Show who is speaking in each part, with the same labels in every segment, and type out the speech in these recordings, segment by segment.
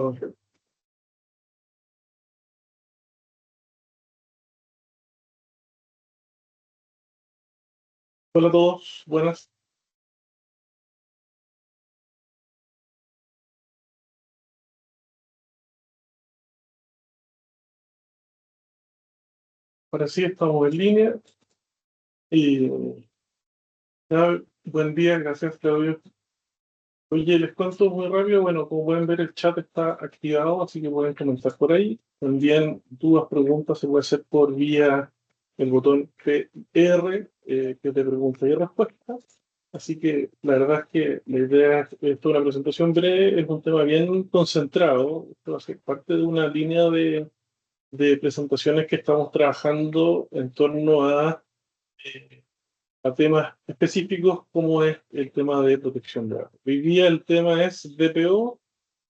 Speaker 1: Ok. Hola a todos, buenas. Ahora sí, estamos en línea. Y buen día, gracias Claudio. Oye, les cuento muy rápido. Bueno, como pueden ver, el chat está activado, así que pueden comentar por ahí. También dudas, preguntas se puede hacer por vía el botón PR, que es de preguntas y respuestas. Así que la verdad es que la idea es una presentación breve, es un tema bien concentrado. Esto va a ser parte de una línea de presentaciones que estamos trabajando en torno eh, a temas específicos como es el tema de protección de datos. Hoy día el tema es DPO,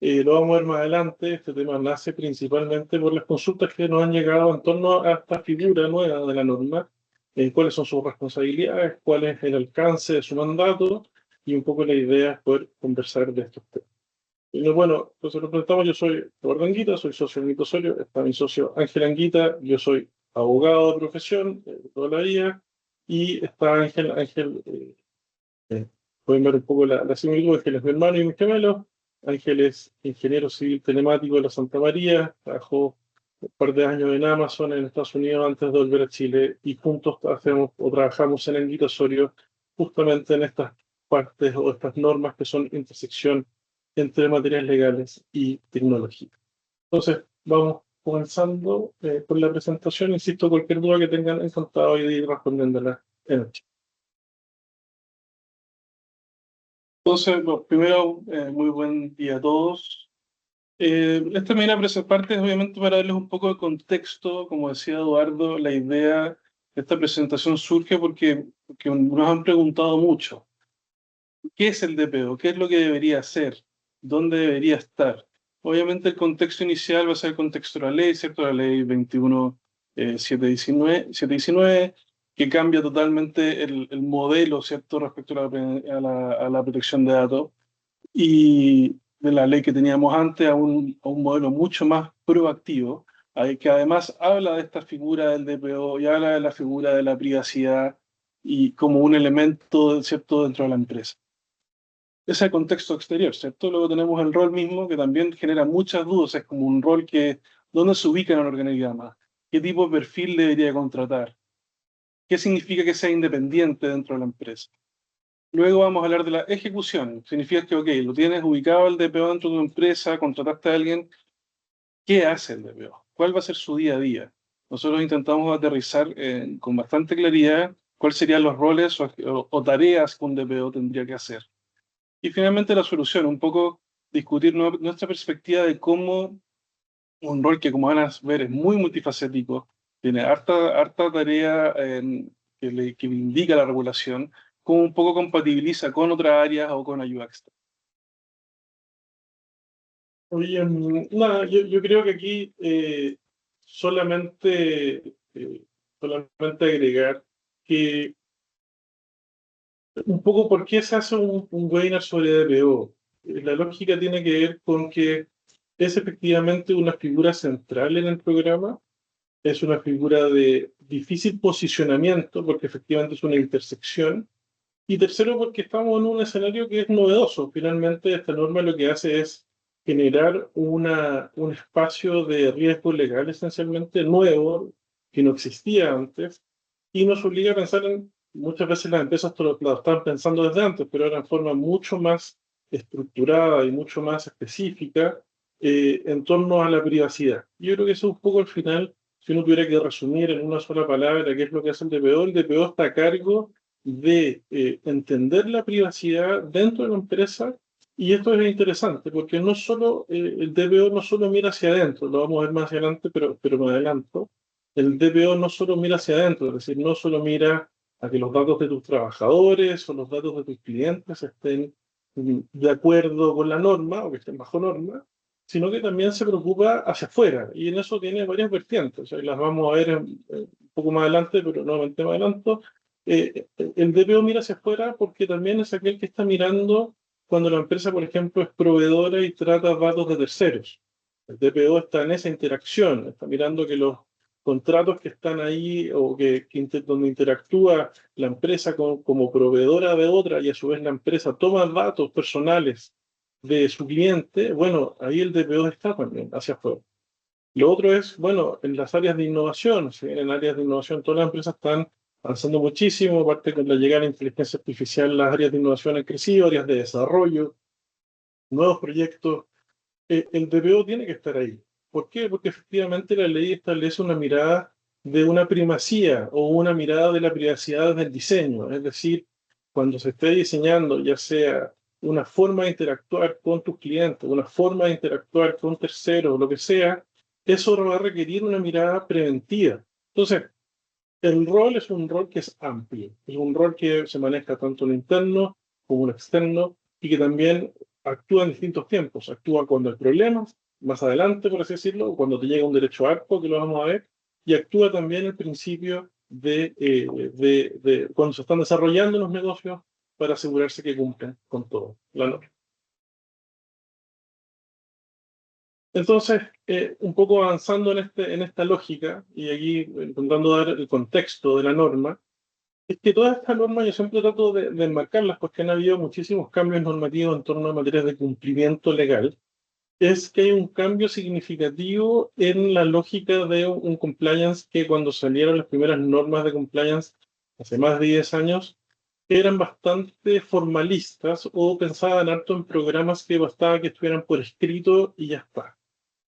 Speaker 1: lo vamos a ver más adelante. Este tema nace principalmente por las consultas que nos han llegado en torno a esta figura nueva de la norma, cuáles son sus responsabilidades, cuál es el alcance de su mandato, y un poco la idea es poder conversar de estos temas. Bueno, entonces lo presentamos. Yo soy Eduardo Anguita, soy socio de Anguita Osorio. Está mi socio Ángel Anguita. Yo soy abogado de profesión, toda la vida. Y está Ángel, eh, pueden ver un poco la similitud. Ángel es mi hermano y mi gemelo. Ángel es ingeniero civil telemático de la Santa María. Trabajó un par de años en Amazon en Estados Unidos antes de volver a Chile. Y juntos hacemos o trabajamos en Anguita Osorio justamente en estas partes o estas normas que son intersección entre materias legales y tecnología. Entonces, vamos comenzando con la presentación. Insisto, cualquier duda que tengan, encantado de ir respondiéndola en el chat. Entonces, bueno, primero, muy buen día a todos. Esta primera parte es obviamente para darles un poco de contexto. Como decía Eduardo, la idea de esta presentación surge porque nos han preguntado mucho. ¿Qué es el DPO? ¿Qué es lo que debería hacer? ¿Dónde debería estar? Obviamente el contexto inicial va a ser el contexto de la ley, ¿cierto? La ley 21.719, que cambia totalmente el modelo, ¿cierto? Respecto a la protección de datos, y de la ley que teníamos antes a un modelo mucho más proactivo, que además habla de esta figura del DPO y habla de la figura de la privacidad y como un elemento, ¿cierto?, dentro de la empresa. Ese es el contexto exterior, ¿cierto? Luego tenemos el rol mismo, que también genera muchas dudas. Es como un rol que, ¿dónde se ubica en el organigrama? ¿Qué tipo de perfil debería contratar? ¿Qué significa que sea independiente dentro de la empresa? Luego vamos a hablar de la ejecución. Significa que, ok, lo tienes ubicado el DPO dentro de tu empresa, contrataste a alguien. ¿Qué hace el DPO? ¿Cuál va a ser su día a día? Nosotros intentamos aterrizar con bastante claridad cuáles serían los roles o tareas que un DPO tendría que hacer. Y finalmente la solución, un poco discutir nuestra perspectiva de cómo un rol que, como van a ver, es muy multifacético, tiene harta tarea que le indica la regulación, cómo un poco compatibiliza con otras áreas o con ayuda extra. Oye, nada, yo creo que aquí solamente, solamente agregar que un poco por qué se hace un webinar sobre DPO. La lógica tiene que ver con que es efectivamente una figura central en el programa, es una figura de difícil posicionamiento porque efectivamente es una intersección. Y tercero, porque estamos en un escenario que es novedoso. Finalmente, esta norma lo que hace es generar un espacio de riesgo legal esencialmente nuevo, que no existía antes, y nos obliga a pensar en, muchas veces las empresas lo estaban pensando desde antes, pero ahora en forma mucho más estructurada y mucho más específica, en torno a la privacidad. Yo creo que eso es un poco al final, si uno tuviera que resumir en una sola palabra qué es lo que hace el DPO está a cargo de entender la privacidad dentro de la empresa. Y esto es interesante porque no solo el DPO no solo mira hacia adentro, lo vamos a ver más adelante, pero me adelanto. El DPO no solo mira hacia adentro, es decir, no solo mira a que los datos de tus trabajadores o los datos de tus clientes estén de acuerdo con la norma o que estén bajo norma, sino que también se preocupa hacia afuera. Y en eso tiene varias vertientes. O sea, y las vamos a ver un poco más adelante, pero nuevamente más adelanto. El DPO mira hacia afuera porque también es aquel que está mirando cuando la empresa, por ejemplo, es proveedora y trata datos de terceros. El DPO está en esa interacción, está mirando que los contratos que están ahí o donde interactúa la empresa como proveedora de otra y a su vez la empresa toma datos personales de su cliente, bueno, ahí el DPO está también hacia afuera. Lo otro es, bueno, en las áreas de innovación, ¿sí? En áreas de innovación todas las empresas están avanzando muchísimo, aparte con la llegada de la inteligencia artificial, las áreas de innovación han crecido, áreas de desarrollo, nuevos proyectos. El DPO tiene que estar ahí. ¿Por qué? Porque efectivamente la ley establece una mirada de una primacía o una mirada de la privacidad del diseño. Es decir, cuando se esté diseñando, ya sea una forma de interactuar con tus clientes, una forma de interactuar con terceros, lo que sea, eso va a requerir una mirada preventiva. Entonces, el rol es un rol que es amplio, es un rol que se maneja tanto en lo interno como en lo externo y que también actúa en distintos tiempos. Actúa cuando hay problemas, más adelante, por así decirlo, cuando te llega un derecho a arco, que lo vamos a ver, y actúa también el principio de cuando se están desarrollando los negocios para asegurarse que cumplen con todo, la norma. Entonces, un poco avanzando en esta lógica, y aquí intentando dar el contexto de la norma, es que todas estas normas yo siempre trato de enmarcarlas porque han habido muchísimos cambios normativos en torno a materias de cumplimiento legal. Es que hay un cambio significativo en la lógica de un compliance que cuando salieron las primeras normas de compliance hace más de 10 años eran bastante formalistas o pensaban harto en programas que bastaba que estuvieran por escrito y ya está.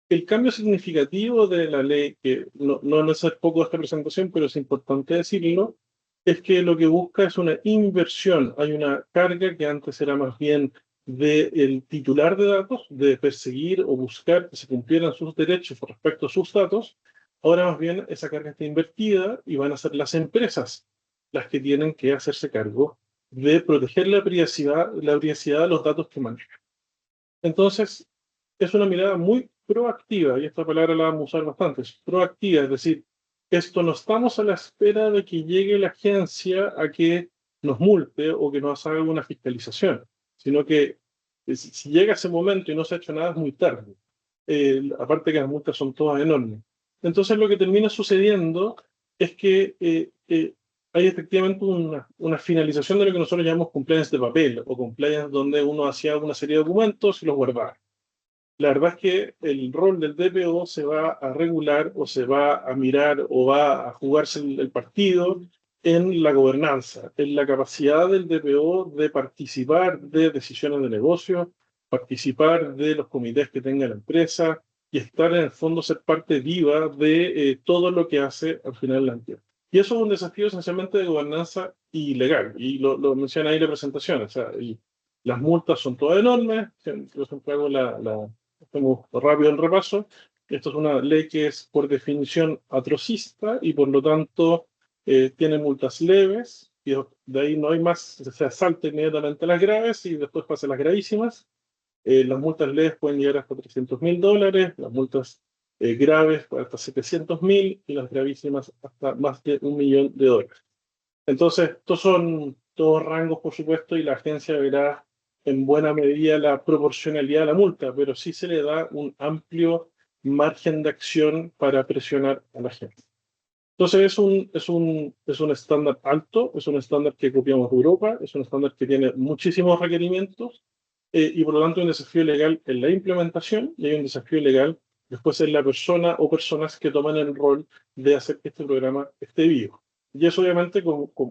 Speaker 1: El cambio significativo de la ley, que no es poco esta presentación, pero es importante decirlo, es que lo que busca es una inversión. Hay una carga que antes era más bien del titular de datos, de perseguir o buscar que se cumplieran sus derechos respecto a sus datos. Ahora más bien esa carga está invertida y van a ser las empresas las que tienen que hacerse cargo de proteger la privacidad de los datos que manejan. Entonces, es una mirada muy proactiva, y esta palabra la vamos a usar bastante, es proactiva, es decir, esto no estamos a la espera de que llegue la agencia a que nos multe o que nos haga una fiscalización, sino que si llega ese momento y no se ha hecho nada es muy tarde. Aparte que las multas son todas enormes. Entonces lo que termina sucediendo es que hay efectivamente una finalización de lo que nosotros llamamos compliance de papel o compliance donde uno hacía una serie de documentos y los guardaba. La verdad es que el rol del DPO se va a regular o se va a mirar o va a jugarse el partido en la gobernanza, en la capacidad del DPO de participar de decisiones de negocio, participar de los comités que tenga la empresa y estar en el fondo, ser parte viva de todo lo que hace al final la entidad. Y eso es un desafío esencialmente de gobernanza y legal, y lo menciona ahí la presentación, o sea, y las multas son todas enormes, yo siempre hago hacemos rápido el repaso. Esto es una ley que es por definición atrocista y por lo tanto tiene multas leves y de ahí no hay más, se salta inmediatamente las graves y después pasa las gravísimas. Las multas leves pueden llegar hasta $300.000, las multas graves hasta 700.000 y las gravísimas hasta más de $1.000.000. Entonces, estos son todos rangos, por supuesto, y la agencia verá en buena medida la proporcionalidad de la multa, pero sí se le da un amplio margen de acción para presionar a la gente. Entonces, es un estándar alto, es un estándar que copiamos de Europa, es un estándar que tiene muchísimos requerimientos y por lo tanto hay un desafío legal en la implementación y hay un desafío legal después en la persona o personas que toman el rol de hacer que este programa esté vivo. Y eso obviamente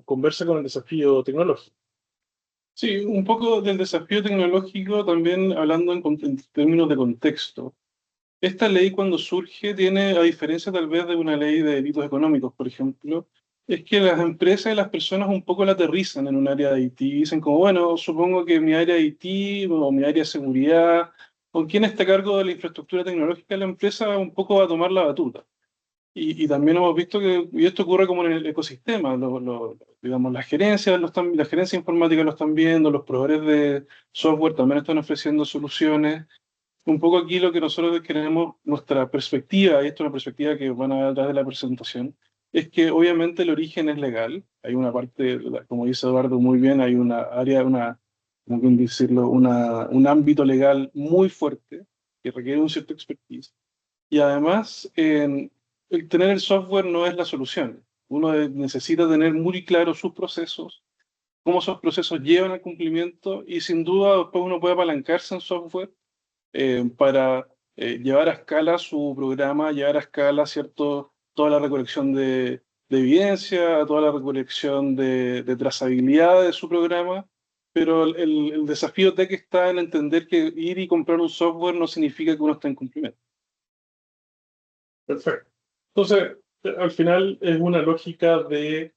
Speaker 1: conversa con el desafío tecnológico.
Speaker 2: Sí, un poco del desafío tecnológico también hablando en términos de contexto. Esta ley cuando surge tiene, a diferencia tal vez de una ley de delitos económicos, por ejemplo, es que las empresas y las personas un poco la aterrizan en un área de IT. Dicen como, bueno, supongo que mi área de IT o mi área de seguridad o quien esté a cargo de la infraestructura tecnológica de la empresa un poco va a tomar la batuta. Y también hemos visto que, y esto ocurre como en el ecosistema, digamos, las gerencias informáticas lo están viendo, los proveedores de software también están ofreciendo soluciones. Un poco aquí lo que nosotros queremos, nuestra perspectiva, y esto es una perspectiva que van a ver a través de la presentación, es que obviamente el origen es legal. Hay una parte, como dice Eduardo muy bien, hay una área, como bien decirlo, un ámbito legal muy fuerte que requiere un cierto expertise. Y además, el tener el software no es la solución. Uno necesita tener muy claros sus procesos, cómo esos procesos llevan al cumplimiento y sin duda después uno puede apalancarse en software para llevar a escala su programa, llevar a escala, ¿cierto?, toda la recolección de evidencia, toda la recolección de trazabilidad de su programa, pero el desafío tech está en entender que ir y comprar un software no significa que uno esté en cumplimiento.
Speaker 1: Perfecto. Entonces, al final es una lógica de,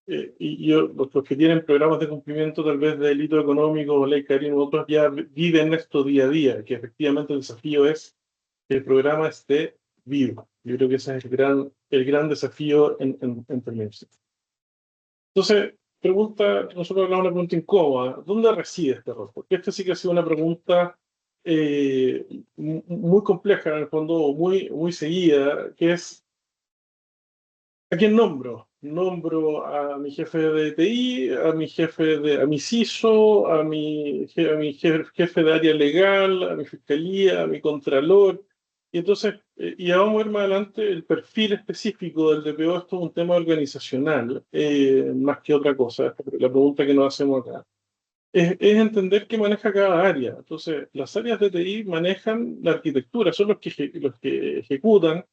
Speaker 1: los que tienen programas de cumplimiento tal vez de delito económico o ley Karim u otros ya viven esto día a día, que efectivamente el desafío es que el programa esté vivo. Yo creo que ese es el gran desafío en términos. Entonces, nosotros hablamos de una pregunta incómoda. ¿Dónde reside este error? Porque esta sí que ha sido una pregunta muy compleja, en el fondo, muy seguida, que es: ¿a quién nombro? Nombro a mi jefe de TI, a mi CISO, a mi jefe de área legal, a mi fiscalía, a mi contralor. Y entonces, y vamos a ver más adelante, el perfil específico del DPO. Esto es un tema organizacional, más que otra cosa. La pregunta que nos hacemos acá es entender qué maneja cada área. Entonces, las áreas de TI manejan la arquitectura, son los que ejecutan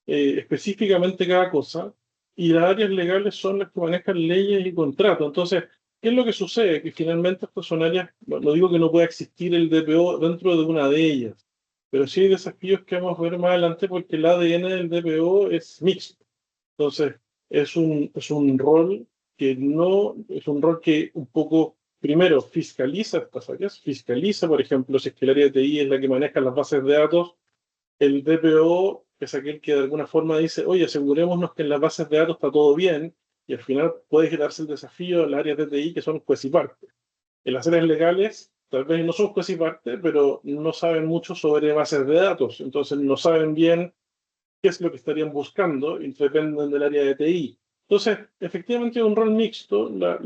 Speaker 1: específicamente cada cosa, y las áreas legales son las que manejan leyes y contratos. Entonces, ¿qué es lo que sucede? Que finalmente estas son áreas, no digo que no pueda existir el DPO dentro de una de ellas, pero sí hay desafíos que vamos a ver más adelante porque el ADN del DPO es mixto. Entonces, es un rol que no, es un rol que un poco, primero, fiscaliza estas áreas, fiscaliza, por ejemplo, si es que el área de TI es la que maneja las bases de datos, el DPO es aquel que de alguna forma dice: oye, asegurémonos que en las bases de datos está todo bien, y al final puede darse el desafío en las áreas de TI que son juez y parte. En las áreas legales, tal vez no son juez y parte, pero no saben mucho sobre bases de datos, entonces no saben bien qué es lo que estarían buscando y dependen del área de TI. Entonces, efectivamente es un rol mixto. Lo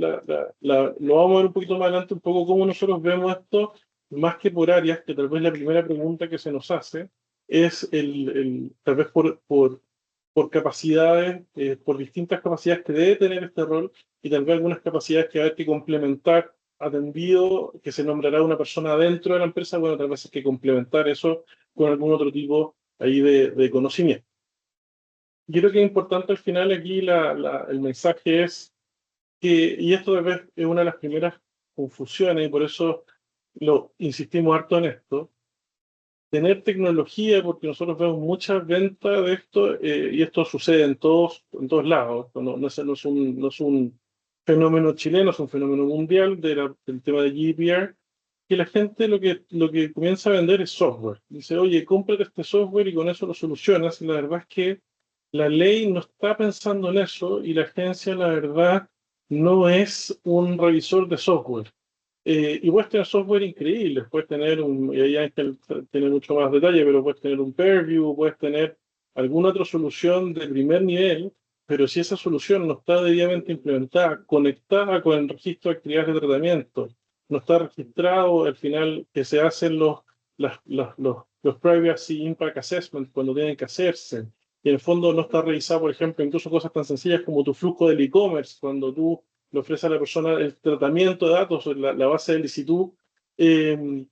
Speaker 1: vamos a ver un poquito más adelante, un poco cómo nosotros vemos esto, más que por áreas, que tal vez la primera pregunta que se nos hace es tal vez por capacidades, por distintas capacidades que debe tener este rol, y tal vez algunas capacidades que va a haber que complementar, atendido que se nombrará una persona dentro de la empresa. Bueno, tal vez hay que complementar eso con algún otro tipo ahí de conocimiento. Yo creo que es importante al final aquí el mensaje es que, y esto tal vez es una de las primeras confusiones, y por eso lo insistimos harto en esto: tener tecnología, porque nosotros vemos muchas ventas de esto, y esto sucede en todos lados. Esto no es un fenómeno chileno, es un fenómeno mundial del tema de GDPR, que la gente lo que comienza a vender es software. Dice: oye, cómprate este software y con eso lo solucionas. Y la verdad es que la ley no está pensando en eso, y la agencia, la verdad, no es un revisor de software. Y puedes tener software increíble, puedes tener y ahí hay que tener mucho más detalle, pero puedes tener un Purview, puedes tener alguna otra solución de primer nivel, pero si esa solución no está debidamente implementada, conectada con el registro de actividades de tratamiento, no está registrado al final que se hacen los Privacy Impact Assessments cuando tienen que hacerse, y en el fondo no está revisado, por ejemplo, incluso cosas tan sencillas como tu flujo del e-commerce, cuando tú le ofrece a la persona el tratamiento de datos, la base de licitud. eh,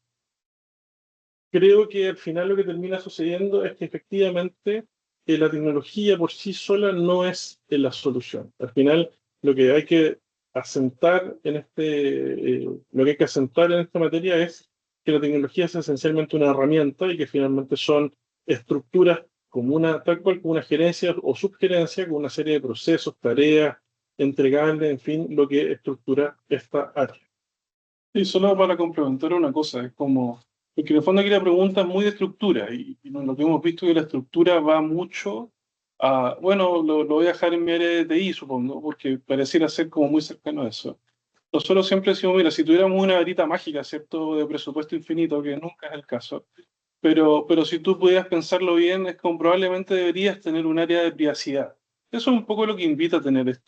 Speaker 1: Creo que al final lo que termina sucediendo es que efectivamente la tecnología por sí sola no es la solución. Al final lo que hay que asentar lo que hay que asentar en esta materia es que la tecnología es esencialmente una herramienta, y que finalmente son estructuras como tal cual como una gerencia o subgerencia, con una serie de procesos, tareas entregables, en fin, lo que estructura esta área.
Speaker 2: Y solo para complementar una cosa, es como, porque en el fondo aquí la pregunta es muy de estructura, y lo que hemos visto es que la estructura va mucho a, bueno, lo voy a dejar en mi área de TI, supongo, porque pareciera ser como muy cercano a eso. Nosotros siempre decimos: mira, si tuviéramos una varita mágica, ¿cierto?, de presupuesto infinito, que nunca es el caso, pero si tú pudieras pensarlo bien, es como probablemente deberías tener un área de privacidad. Eso es un poco lo que invita a tener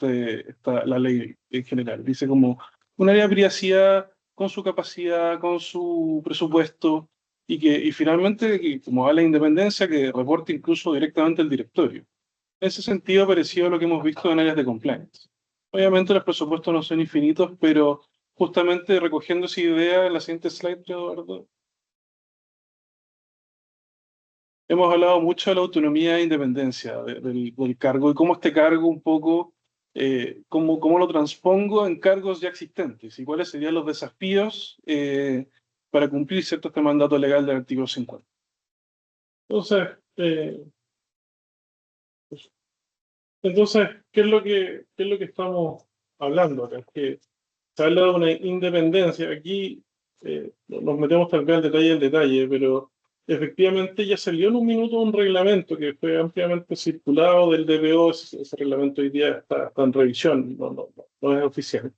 Speaker 2: la ley en general. Dice como un área de privacidad con su capacidad, con su presupuesto, y finalmente, que, como va la independencia, que reporte incluso directamente al directorio. En ese sentido, parecido a lo que hemos visto en áreas de compliance. Obviamente los presupuestos no son infinitos, pero justamente recogiendo esa idea en la siguiente slide, Eduardo, hemos hablado mucho de la autonomía e independencia del cargo y cómo este cargo un poco, cómo lo transpongo en cargos ya existentes y cuáles serían los desafíos para cumplir cierto este mandato legal del artículo 50.
Speaker 1: Entonces, entonces, ¿qué es lo que estamos hablando acá? Que se habla de una independencia. Aquí nos metemos tal vez al detalle del detalle, pero efectivamente ya salió en un minuto un reglamento que fue ampliamente circulado del DPO. Ese reglamento hoy día está en revisión, no es oficial.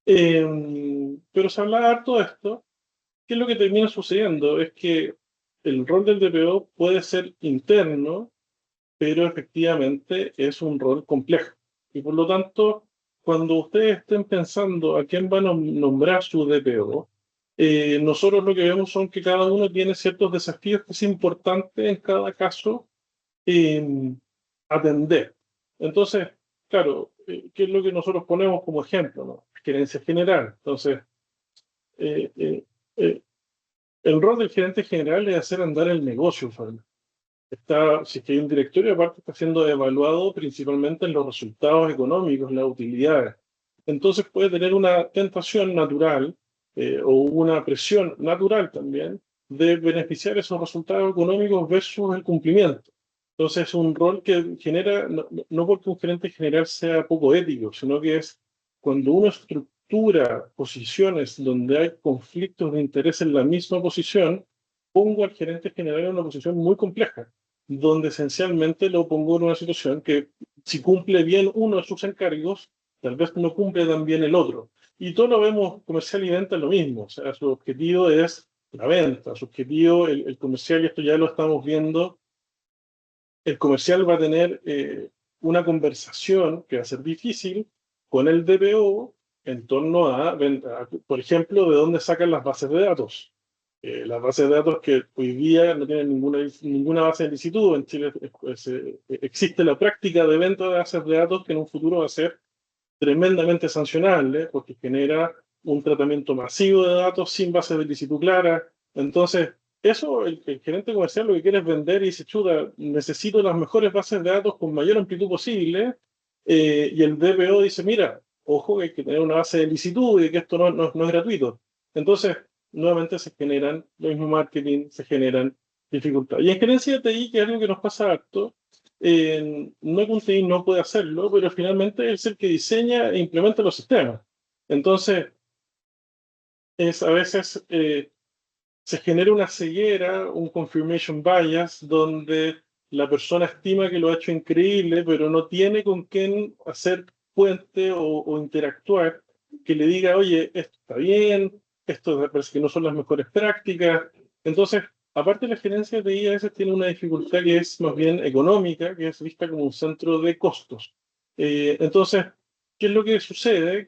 Speaker 1: Pero se habla harto de esto. ¿Qué es lo que termina sucediendo? Es que el rol del DPO puede ser interno, pero efectivamente es un rol complejo. Y por lo tanto, cuando ustedes estén pensando a quién van a nombrar su DPO, nosotros lo que vemos son que cada uno tiene ciertos desafíos que es importante en cada caso eh, atender. Entonces, claro, ¿qué es lo que nosotros ponemos como ejemplo, ¿no? Gerencia general. Entonces, eh, eh, eh, el rol del gerente general es hacer andar el negocio, usualmente. Si es que hay un directorio, aparte está siendo evaluado principalmente en los resultados económicos, las utilidades. Entonces puede tener una tentación natural o una presión natural también de beneficiar esos resultados económicos versus el cumplimiento. Entonces es un rol que genera, no porque un gerente general sea poco ético, sino que es cuando uno estructura posiciones donde hay conflictos de interés en la misma posición, pongo al gerente general en una posición muy compleja, donde esencialmente lo pongo en una situación que si cumple bien uno de sus encargos, tal vez no cumple tan bien el otro. Y todo lo vemos, comercial y venta es lo mismo, o sea, su objetivo es la venta, su objetivo, el comercial, y esto ya lo estamos viendo, el comercial va a tener una conversación que va a ser difícil con el DPO en torno por ejemplo, de dónde sacan las bases de datos. Las bases de datos que hoy día no tienen ninguna base de licitud. En Chile existe la práctica de venta de bases de datos que en un futuro va a ser tremendamente sancionable porque genera un tratamiento masivo de datos sin base de licitud clara. Entonces, eso, el gerente comercial lo que quiere es vender y dice, chuta, necesito las mejores bases de datos con mayor amplitud posible. Y el DPO dice, mira, ojo que hay que tener una base de licitud y que esto no es gratuito. Entonces, nuevamente se generan, lo mismo marketing, se generan dificultades. Y en gerencia de TI, que es algo que nos pasa harto, no que un TI no puede hacerlo, pero finalmente es el que diseña e implementa los sistemas. Entonces, a veces se genera una ceguera, un confirmation bias, donde la persona estima que lo ha hecho increíble, pero no tiene con quién hacer puente o interactuar, que le diga, oye, esto está bien, esto me parece que no son las mejores prácticas. Entonces, aparte la gerencia de TI a veces tiene una dificultad que es más bien económica, que es vista como un centro de costos. Entonces, ¿qué es lo que sucede?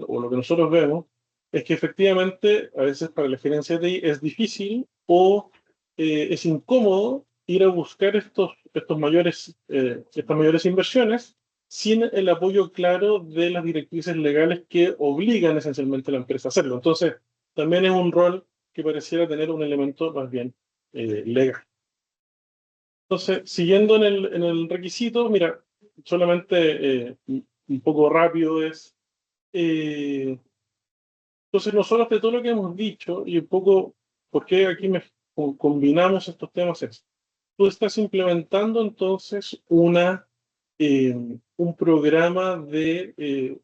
Speaker 1: O lo que nosotros vemos, es que efectivamente a veces para la gerencia de TI es difícil o es incómodo ir a buscar estas mayores inversiones sin el apoyo claro de las directrices legales que obligan esencialmente a la empresa a hacerlo. Entonces, también es un rol que pareciera tener un elemento más bien legal. Entonces, siguiendo en el requisito, mira, solamente un poco rápido es... eh, entonces, nosotros de todo lo que hemos dicho y un poco por qué aquí combinamos estos temas es, tú estás implementando entonces un programa de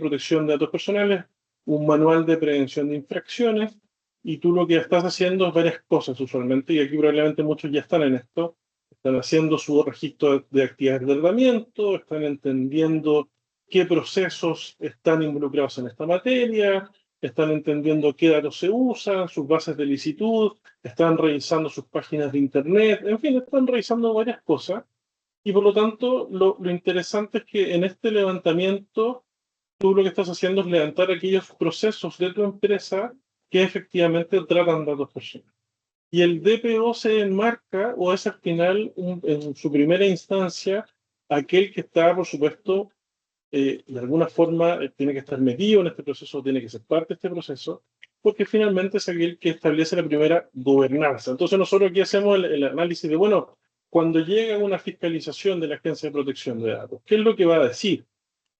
Speaker 1: protección de datos personales, un manual de prevención de infracciones, y tú lo que estás haciendo es varias cosas usualmente, y aquí probablemente muchos ya están en esto, están haciendo su registro de actividades de tratamiento, están entendiendo qué procesos están involucrados en esta materia, están entendiendo qué datos se usan, sus bases de licitud, están revisando sus páginas de internet, en fin, están revisando varias cosas. Y por lo tanto, lo interesante es que en este levantamiento tú lo que estás haciendo es levantar aquellos procesos de tu empresa que efectivamente tratan datos personales. Y el DPO se enmarca o es al final, en su primera instancia, aquel que está, por supuesto, de alguna forma tiene que estar metido en este proceso, tiene que ser parte de este proceso, porque finalmente es aquel que establece la primera gobernanza. Entonces nosotros aquí hacemos el análisis de, bueno, cuando llega una fiscalización de la Agencia de Protección de Datos, ¿qué es lo que va a decir?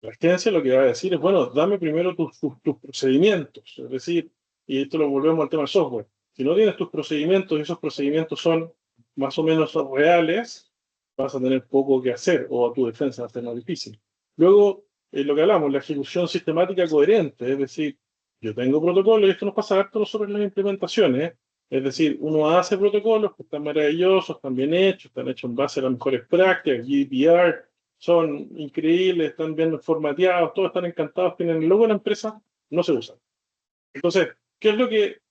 Speaker 1: La agencia lo que va a decir es, bueno, dame primero tus procedimientos, es decir, y esto lo volvemos al tema del software. Si no tienes tus procedimientos y esos procedimientos son más o menos reales, vas a tener poco que hacer o a tu defensa va a ser más difícil. Luego, lo que hablamos, la ejecución sistemática coherente, es decir, yo tengo protocolos y esto nos pasa harto nosotros en las implementaciones, es decir, uno hace protocolos que están maravillosos, están bien hechos, están hechos en base a las mejores prácticas, GDPR, son increíbles, están bien formateados, todos están encantados, tienen el logo de la empresa, no se usan. Entonces,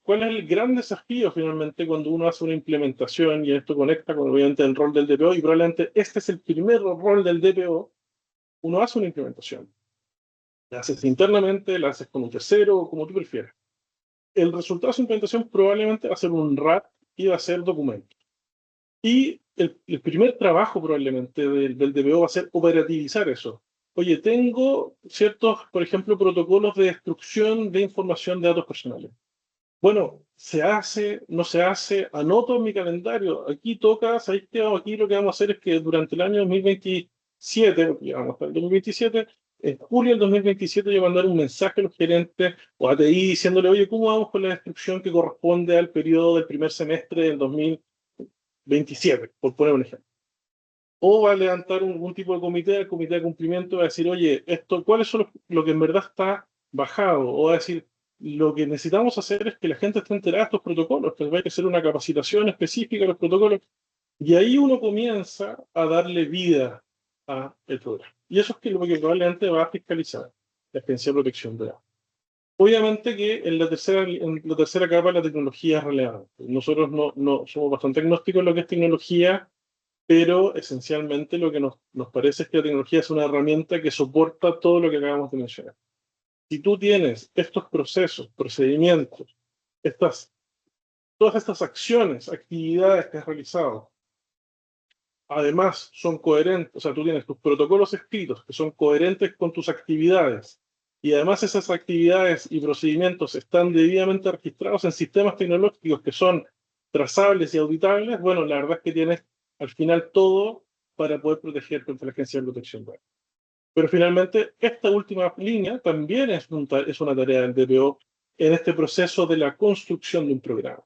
Speaker 1: ¿cuál es el gran desafío finalmente cuando uno hace una implementación y esto conecta con obviamente el rol del DPO y probablemente este es el primer rol del DPO? Uno hace una implementación, la haces internamente, la haces con un tercero, como tú prefieras. El resultado de esa implementación probablemente va a ser un RAT y va a ser documento. Y el primer trabajo probablemente del DPO va a ser operativizar eso. Oye, tengo ciertos, por ejemplo, protocolos de destrucción de información de datos personales. Bueno, se hace, no se hace, anoto en mi calendario. Aquí toca, ¿sabéis qué? Aquí lo que vamos a hacer es que durante el año 2027, porque ya vamos hasta el 2027, en julio del 2027 yo voy a mandar un mensaje a los gerentes o a TI diciéndole, oye, ¿cómo vamos con la destrucción que corresponde al periodo del primer semestre del 2027, por poner un ejemplo? O va a levantar un tipo de comité, el comité de cumplimiento va a decir, oye, ¿cuáles son lo que en verdad está bajado? O va a decir, lo que necesitamos hacer es que la gente esté enterada de estos protocolos, que hay que hacer una capacitación específica de los protocolos. Y ahí uno comienza a darle vida a el programa. Y eso es lo que probablemente va a fiscalizar la Agencia de Protección de Datos. Obviamente que en la tercera capa la tecnología es relevante. Nosotros no somos bastante agnósticos en lo que es tecnología, pero esencialmente lo que nos parece es que la tecnología es una herramienta que soporta todo lo que acabamos de mencionar. Si tú tienes estos procesos, procedimientos, todas estas acciones, actividades que has realizado, además son coherentes, o sea, tú tienes tus protocolos escritos que son coherentes con tus actividades, y además esas actividades y procedimientos están debidamente registrados en sistemas tecnológicos que son trazables y auditables, bueno, la verdad es que tienes al final todo para poder proteger contra la Agencia de Protección de Datos. Pero finalmente, esta última línea también es una tarea del DPO en este proceso de la construcción de un programa.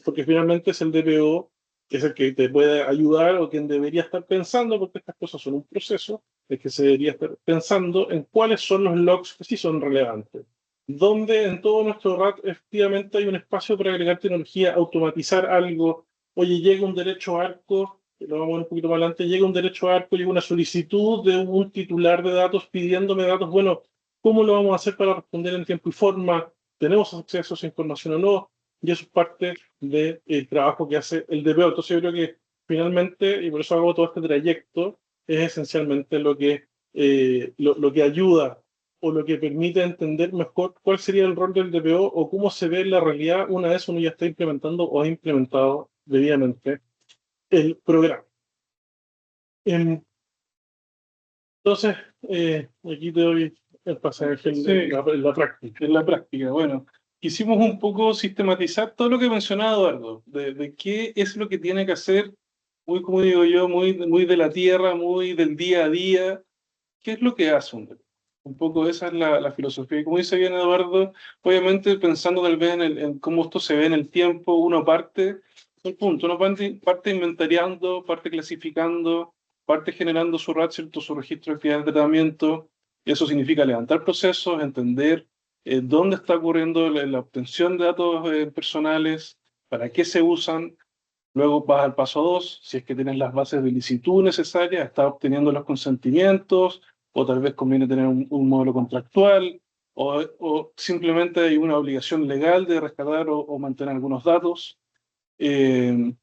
Speaker 1: Porque finalmente es el DPO que es el que te puede ayudar o quien debería estar pensando, porque estas cosas son un proceso, es que se debería estar pensando en cuáles son los logs que sí son relevantes. Donde en todo nuestro RAT efectivamente hay un espacio para agregar tecnología, automatizar algo. Oye, llega un derecho a ARCO, lo vamos a ver un poquito más adelante, llega un derecho a ARCO, llega una solicitud de un titular de datos pidiéndome datos. Bueno, ¿cómo lo vamos a hacer para responder en tiempo y forma? ¿Tenemos acceso a esa información o no? Y eso es parte del trabajo que hace el DPO. Entonces yo creo que finalmente, y por eso hago todo este trayecto, es esencialmente lo que ayuda o lo que permite entender mejor cuál sería el rol del DPO o cómo se ve en la realidad una vez uno ya está implementando o ha implementado debidamente el programa. Entonces, aquí te doy el pasaje en la práctica.
Speaker 2: En la práctica, bueno, quisimos un poco sistematizar todo lo que mencionaba Eduardo, de qué es lo que tiene que hacer, muy, como digo yo, muy de la tierra, muy del día a día, qué es lo que hace un DPO. Un poco esa es la filosofía. Y como dice bien Eduardo, obviamente pensando tal vez en cómo esto se ve en el tiempo, uno parte del punto, uno parte inventariando, parte clasificando, parte generando su RAT, ¿cierto? Su registro de actividades de tratamiento. Y eso significa levantar procesos, entender dónde está ocurriendo la obtención de datos personales, para qué se usan. Luego vas al paso 2, si es que tienes las bases de licitud necesarias, estás obteniendo los consentimientos, o tal vez conviene tener un módulo contractual, o simplemente hay una obligación legal de rescatar o mantener algunos datos. Eh,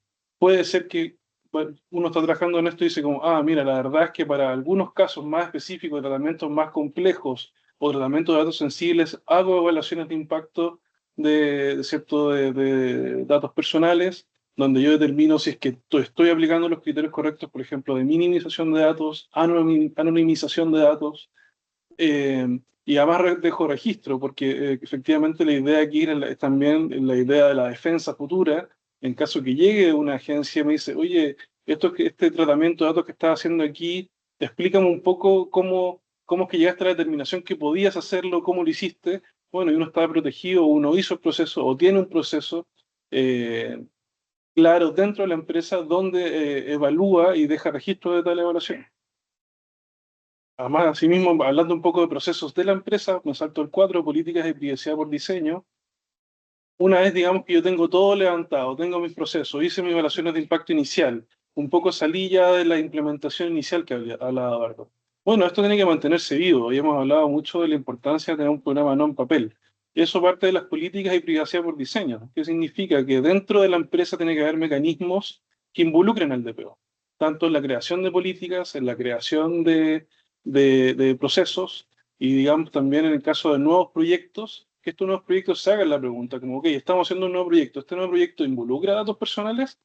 Speaker 2: Puede ser que bueno, uno está trabajando en esto y dice como, mira, la verdad es que para algunos casos más específicos, de tratamientos más complejos o tratamiento de datos sensibles, hago evaluaciones de impacto de datos personales, donde yo determino si es que estoy aplicando los criterios correctos, por ejemplo, de minimización de datos, anonimización de datos, y además dejo registro, porque efectivamente la idea aquí es también la idea de la defensa futura, en caso que llegue una agencia y me dice, oye, este tratamiento de datos que estás haciendo aquí, explícame un poco cómo es que llegaste a la determinación que podías hacerlo, cómo lo hiciste. Bueno, y uno está protegido, uno hizo el proceso o tiene un proceso eh, claro dentro de la empresa donde evalúa y deja registro de tal evaluación. Además, asimismo, hablando un poco de procesos de la empresa, me salto el 4, políticas de privacidad por diseño. Una vez, digamos que yo tengo todo levantado, tengo mis procesos, hice mis evaluaciones de impacto inicial, un poco salí ya de la implementación inicial que había hablado Eduardo. Bueno, esto tiene que mantenerse vivo y hemos hablado mucho de la importancia de tener un programa no en papel. Eso parte de las políticas de privacidad por diseño, que significa que dentro de la empresa tiene que haber mecanismos que involucren al DPO, tanto en la creación de políticas, en la creación de procesos y digamos también en el caso de nuevos proyectos, que estos nuevos proyectos se hagan la pregunta, como, ok, estamos haciendo un nuevo proyecto, ¿este nuevo proyecto involucra datos personales?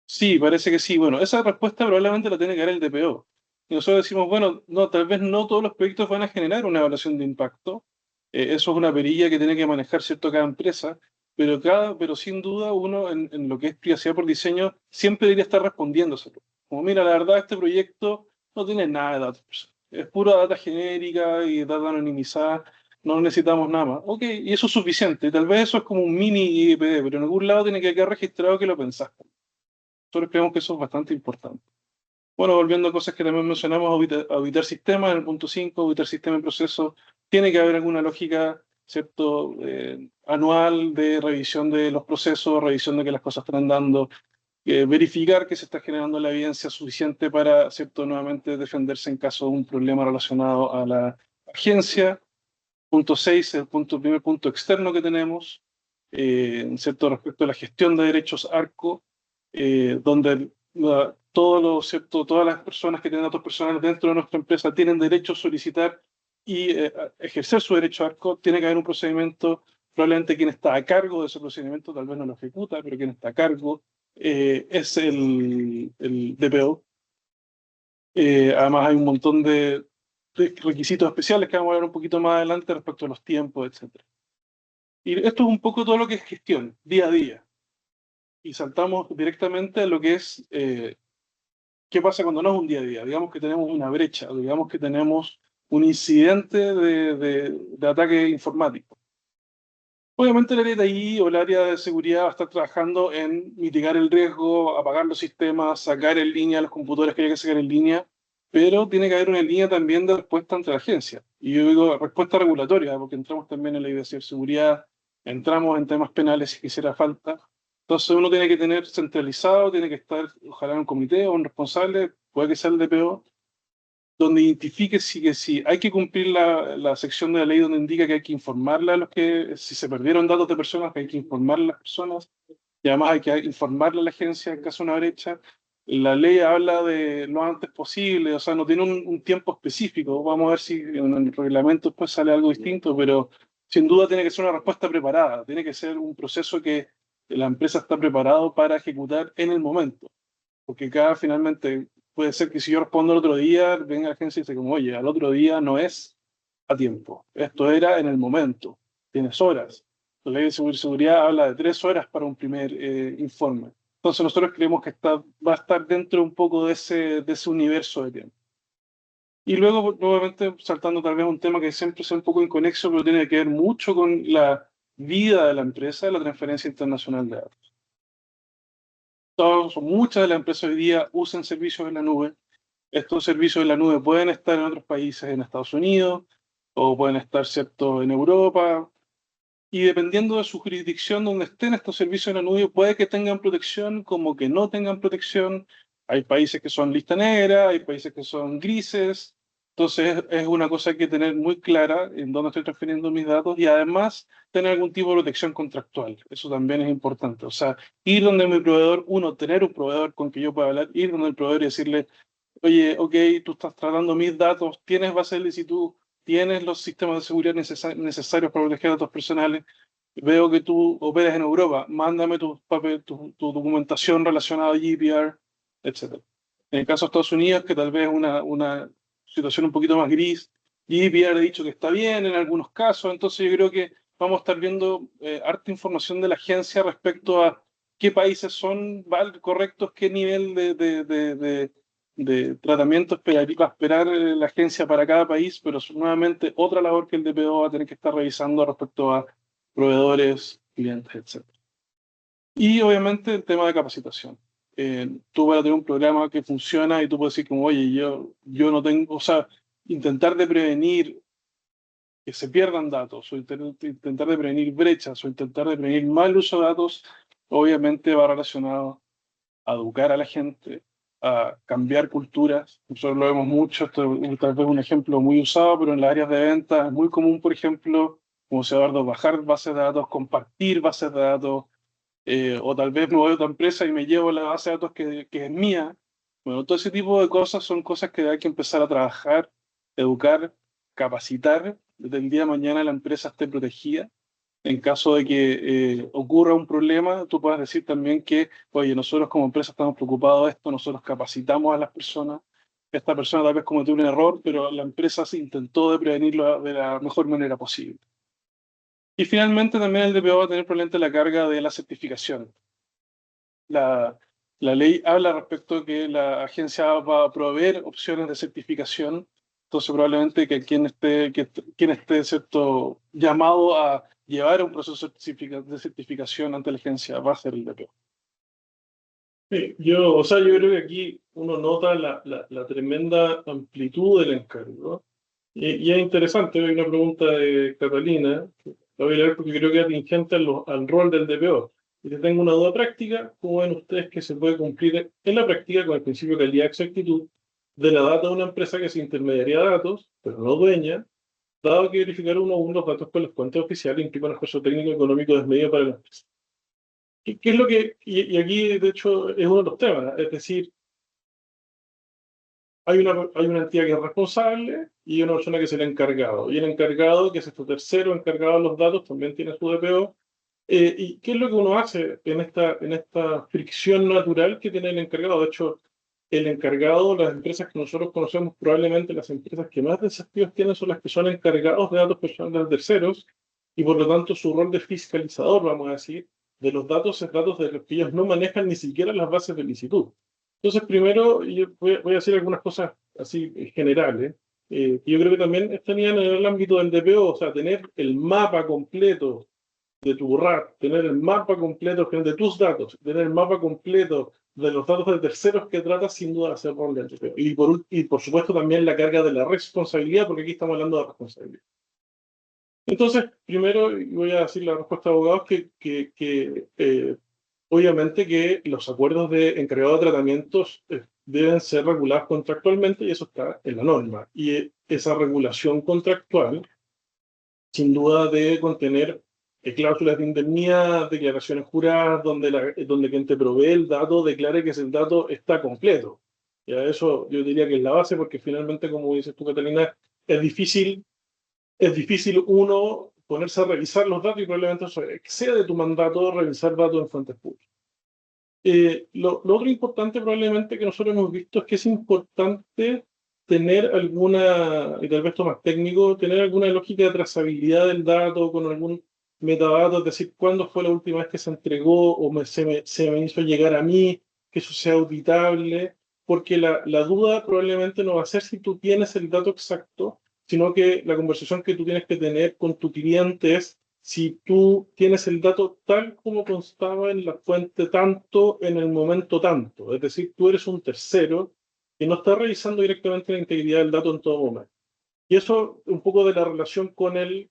Speaker 2: Sí, parece que sí. Bueno, esa respuesta probablemente la tiene que dar el DPO. Y nosotros decimos, bueno, no, tal vez no todos los proyectos van a generar una evaluación de impacto. Eso es una perilla que tiene que manejar, ¿cierto?, cada empresa, pero sin duda uno en lo que es privacidad por diseño siempre debería estar respondiéndoselo. Como, mira, la verdad este proyecto no tiene nada de datos personales. Es pura data genérica y data anonimizada, no necesitamos nada más. Ok, y eso es suficiente. Tal vez eso es como un mini IPD, pero en algún lado tiene que quedar registrado que lo pensaste. Nosotros creemos que eso es bastante importante. Bueno, volviendo a cosas que también mencionamos, auditar sistemas, en el punto 5, auditar sistema en proceso, tiene que haber alguna lógica, ¿cierto? Anual de revisión de los procesos, revisión de que las cosas están andando, verificar que se está generando la evidencia suficiente para, ¿cierto?, nuevamente defenderse en caso de un problema relacionado a la agencia. Punto 6, primer punto externo que tenemos, ¿cierto?, respecto a la gestión de derechos ARCO, donde todas las personas que tienen datos personales dentro de nuestra empresa tienen derecho a solicitar y ejercer su derecho ARCO. Tiene que haber un procedimiento, probablemente quien está a cargo de ese procedimiento, tal vez no lo ejecuta, pero quien está a cargo es el DPO. Además hay un montón de requisitos especiales que vamos a ver un poquito más adelante respecto a los tiempos, etc. Y esto es un poco todo lo que es gestión, día a día. Y saltamos directamente a lo que es qué pasa cuando no es un día a día. Digamos que tenemos una brecha, digamos que tenemos un incidente de ataque informático. Obviamente el área de TI o el área de seguridad va a estar trabajando en mitigar el riesgo, apagar los sistemas, sacar en línea los computadores que hay que sacar en línea, pero tiene que haber una línea también de respuesta ante la agencia. Y yo digo respuesta regulatoria, porque entramos también en la ley de ciberseguridad, entramos en temas penales si quisiera falta. Entonces uno tiene que tener centralizado, tiene que estar, ojalá en un comité o un responsable, puede que sea el DPO, donde identifique si hay que cumplir la sección de la ley donde indica que hay que informarle a los que, si se perdieron datos de personas, que hay que informarle a las personas, y además hay que informarle a la agencia en caso de una brecha. La ley habla de lo antes posible, o sea, no tiene un tiempo específico. Vamos a ver si en el reglamento después sale algo distinto, pero sin duda tiene que ser una respuesta preparada, tiene que ser un proceso que la empresa está preparado para ejecutar en el momento, porque cada finalmente puede ser que si yo respondo el otro día, venga la agencia y dice como, oye, al otro día no es a tiempo, esto era en el momento, tienes horas. La ley de seguridad habla de 3 horas para un primer informe. Entonces nosotros creemos que va a estar dentro un poco de ese universo de tiempo. Y luego, nuevamente, saltando tal vez a un tema que siempre es un poco inconexo, pero tiene que ver mucho con la vida de la empresa, la transferencia internacional de datos. Muchas de las empresas hoy día usan servicios en la nube. Estos servicios en la nube pueden estar en otros países, en Estados Unidos, o pueden estar, ¿cierto?, en Europa. Y dependiendo de su jurisdicción donde estén estos servicios en la nube, puede que tengan protección, como que no tengan protección. Hay países que son lista negra, hay países que son grises. Entonces es una cosa que hay que tener muy clara en dónde estoy transfiriendo mis datos y además tener algún tipo de protección contractual. Eso también es importante. O sea, ir donde mi proveedor, tener un proveedor con que yo pueda hablar, ir donde el proveedor y decirle, oye, ok, tú estás tratando mis datos, tienes base de solicitud, tienes los sistemas de seguridad necesarios para proteger datos personales, veo que tú operas en Europa, mándame tu documentación relacionada a GDPR, etc. En el caso de Estados Unidos, que tal vez es una situación un poquito más gris, GDPR ha dicho que está bien en algunos casos, entonces yo creo que vamos a estar viendo harta información de la agencia respecto a qué países son correctos, qué nivel de tratamiento va a esperar la agencia para cada país, pero es nuevamente otra labor que el DPO va a tener que estar revisando respecto a proveedores, clientes, etc. Y obviamente el tema de capacitación. Tú vas a tener un programa que funciona y tú puedes decir como, oye, yo no tengo, o sea, intentar de prevenir que se pierdan datos, o intentar de prevenir brechas, o intentar de prevenir mal uso de datos, obviamente va relacionado a educar a la gente, a cambiar culturas. Nosotros lo vemos mucho, esto es tal vez un ejemplo muy usado, pero en las áreas de venta es muy común, por ejemplo, como se Eduardo, bajar bases de datos, compartir bases de datos, o tal vez me voy a otra empresa y me llevo la base de datos que es mía. Bueno, todo ese tipo de cosas son cosas que hay que empezar a trabajar, educar, capacitar, desde el día de mañana la empresa esté protegida. En caso de que ocurra un problema, tú puedas decir también que, oye, nosotros como empresa estamos preocupados de esto, nosotros capacitamos a las personas, esta persona tal vez cometió un error, pero la empresa se intentó de prevenirlo de la mejor manera posible. Y finalmente también el DPO va a tener probablemente la carga de la certificación. La ley habla respecto de que la agencia va a proveer opciones de certificación, entonces probablemente que quien esté ¿cierto? Llamado a llevar un proceso de certificación ante la agencia va a ser el DPO.
Speaker 1: Sí, o sea, yo creo que aquí uno nota la tremenda amplitud del encargo. Y es interesante, hay una pregunta de Catalina, que la voy a leer porque creo que es atingente al rol del DPO. Y te tengo una duda práctica, ¿cómo ven ustedes que se puede cumplir en la práctica con el principio de calidad y exactitud de la data de una empresa que es intermediaria de datos, pero no dueña, dado que verificar uno a uno los datos con las cuentas oficiales implica un esfuerzo técnico y económico desmedido para la empresa? ¿Qué es lo que, y aquí de hecho es uno de los temas, es decir, hay una entidad que es responsable y una persona que es el encargado. Y el encargado, que es este tercero encargado de los datos, también tiene su DPO. ¿Y qué es lo que uno hace en esta fricción natural que tiene el encargado? De hecho, el encargado, las empresas que nosotros conocemos, probablemente las empresas que más desafíos tienen son las que son encargados de datos personales de terceros y por lo tanto su rol de fiscalizador, vamos a decir, de los datos es datos de los que ellos no manejan ni siquiera las bases de licitud. Entonces, primero, yo voy a decir algunas cosas así generales, que yo creo que también estarían en el ámbito del DPO, o sea, tener el mapa completo de tu RAT, tener el mapa completo de tus datos, tener el mapa completo de los datos de terceros que tratas, sin duda hacer rol del DPO. Y por supuesto también la carga de la responsabilidad, porque aquí estamos hablando de responsabilidad. Entonces, primero voy a decir la respuesta de abogados obviamente que los acuerdos de encargado de tratamientos deben ser regulados contractualmente y eso está en la norma. Y esa regulación contractual, sin duda, debe contener cláusulas de indemnidad, declaraciones juradas, donde quien te provee el dato declare que ese dato está completo. Ya eso yo diría que es la base porque finalmente, como dices tú, Catalina, es difícil uno ponerse a revisar los datos y probablemente eso excede tu mandato revisar datos en fuentes públicas. Lo otro importante probablemente que nosotros hemos visto es que es importante tener alguna, y tal vez esto más técnico, tener alguna lógica de trazabilidad del dato con algún metadato, es decir, cuándo fue la última vez que se entregó o se me hizo llegar a mí, que eso sea auditable, porque la duda probablemente no va a ser si tú tienes el dato exacto, sino que la conversación que tú tienes que tener con tu cliente es si tú tienes el dato tal como constaba en la fuente tanto en el momento tanto. Es decir, tú eres un tercero que no está revisando directamente la integridad del dato en todo momento. Y eso un poco de la relación con el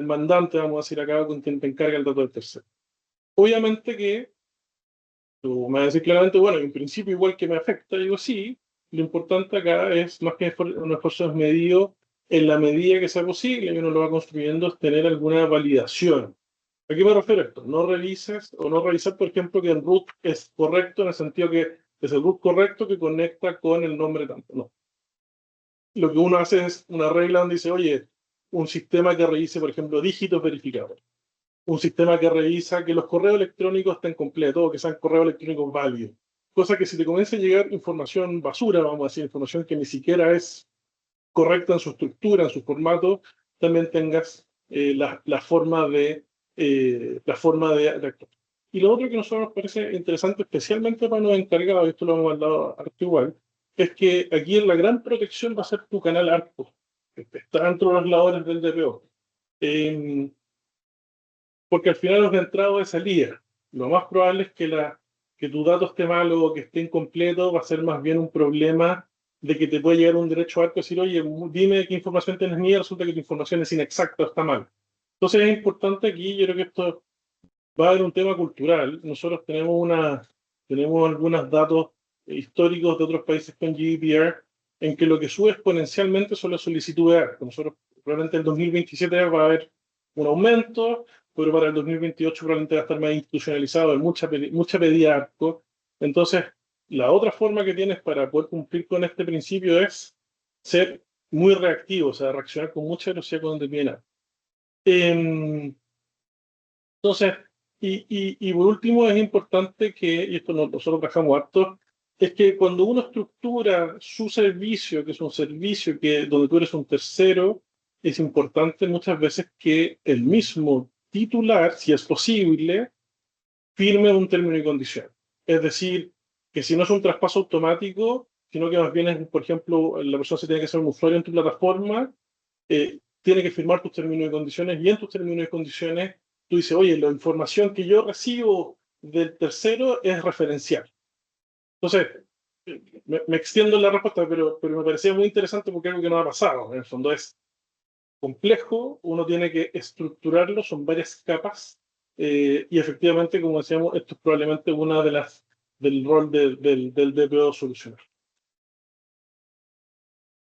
Speaker 1: mandante, vamos a decir acá, con quien te encarga el dato del tercero. Obviamente que tú me vas a decir claramente, bueno, en principio igual que me afecta, digo sí, lo importante acá es más que un esfuerzo desmedido, en la medida que sea posible, y uno lo va construyendo, es tener alguna validación. ¿A qué me refiero esto? No revises o no revisar, por ejemplo, que el root es correcto en el sentido que es el root correcto que conecta con el nombre tanto. No. lo que uno hace es una regla donde dice, oye, un sistema que revise, por ejemplo, dígitos verificados. Un sistema que revisa que los correos electrónicos estén completos o que sean correos electrónicos válidos. Cosa que si te comienza a llegar información basura, vamos a decir, información que ni siquiera es correcta en su estructura, en su formato, también tengas la forma de actuar. Y lo otro que a nosotros nos parece interesante, especialmente para los encargados, y esto lo hemos hablado harto igual, es que aquí la gran protección va a ser tu canal ARPO, que está dentro de los labores del DPO. Porque al final es de entrada o de salida. Lo más probable es que tu dato esté malo o que esté incompleto, va a ser más bien un problema de que te puede llegar un derecho a arco y decir, oye, dime qué información tienes mía, resulta que tu información es inexacta o está mal. Entonces es importante aquí, yo creo que esto va a haber un tema cultural. Nosotros tenemos algunos datos históricos de otros países con GDPR en que lo que sube exponencialmente son las solicitudes de arco. Nosotros probablemente en el 2027 va a haber un aumento, pero para el 2028 probablemente va a estar más institucionalizado, hay mucha pedida ARCO. Entonces, la otra forma que tienes para poder cumplir con este principio es ser muy reactivo, o sea, reaccionar con mucha velocidad cuando te piden ARCO. Entonces, y por último es importante que, y esto nosotros trabajamos harto, es que cuando uno estructura su servicio, que es un servicio donde tú eres un tercero, es importante muchas veces que el mismo titular, si es posible, firme un término y condición. Es decir, que si no es un traspaso automático, sino que más bien es, por ejemplo, la persona se tiene que ser un usuario en tu plataforma, tiene que firmar tus términos y condiciones, y en tus términos y condiciones tú dices, oye, la información que yo recibo del tercero es referencial. Entonces, me extiendo en la respuesta, pero me parecía muy interesante porque es algo que no ha pasado. En el fondo es complejo, uno tiene que estructurarlo, son varias capas, y efectivamente, como decíamos, esto es probablemente una de las del rol del DPO solucionar.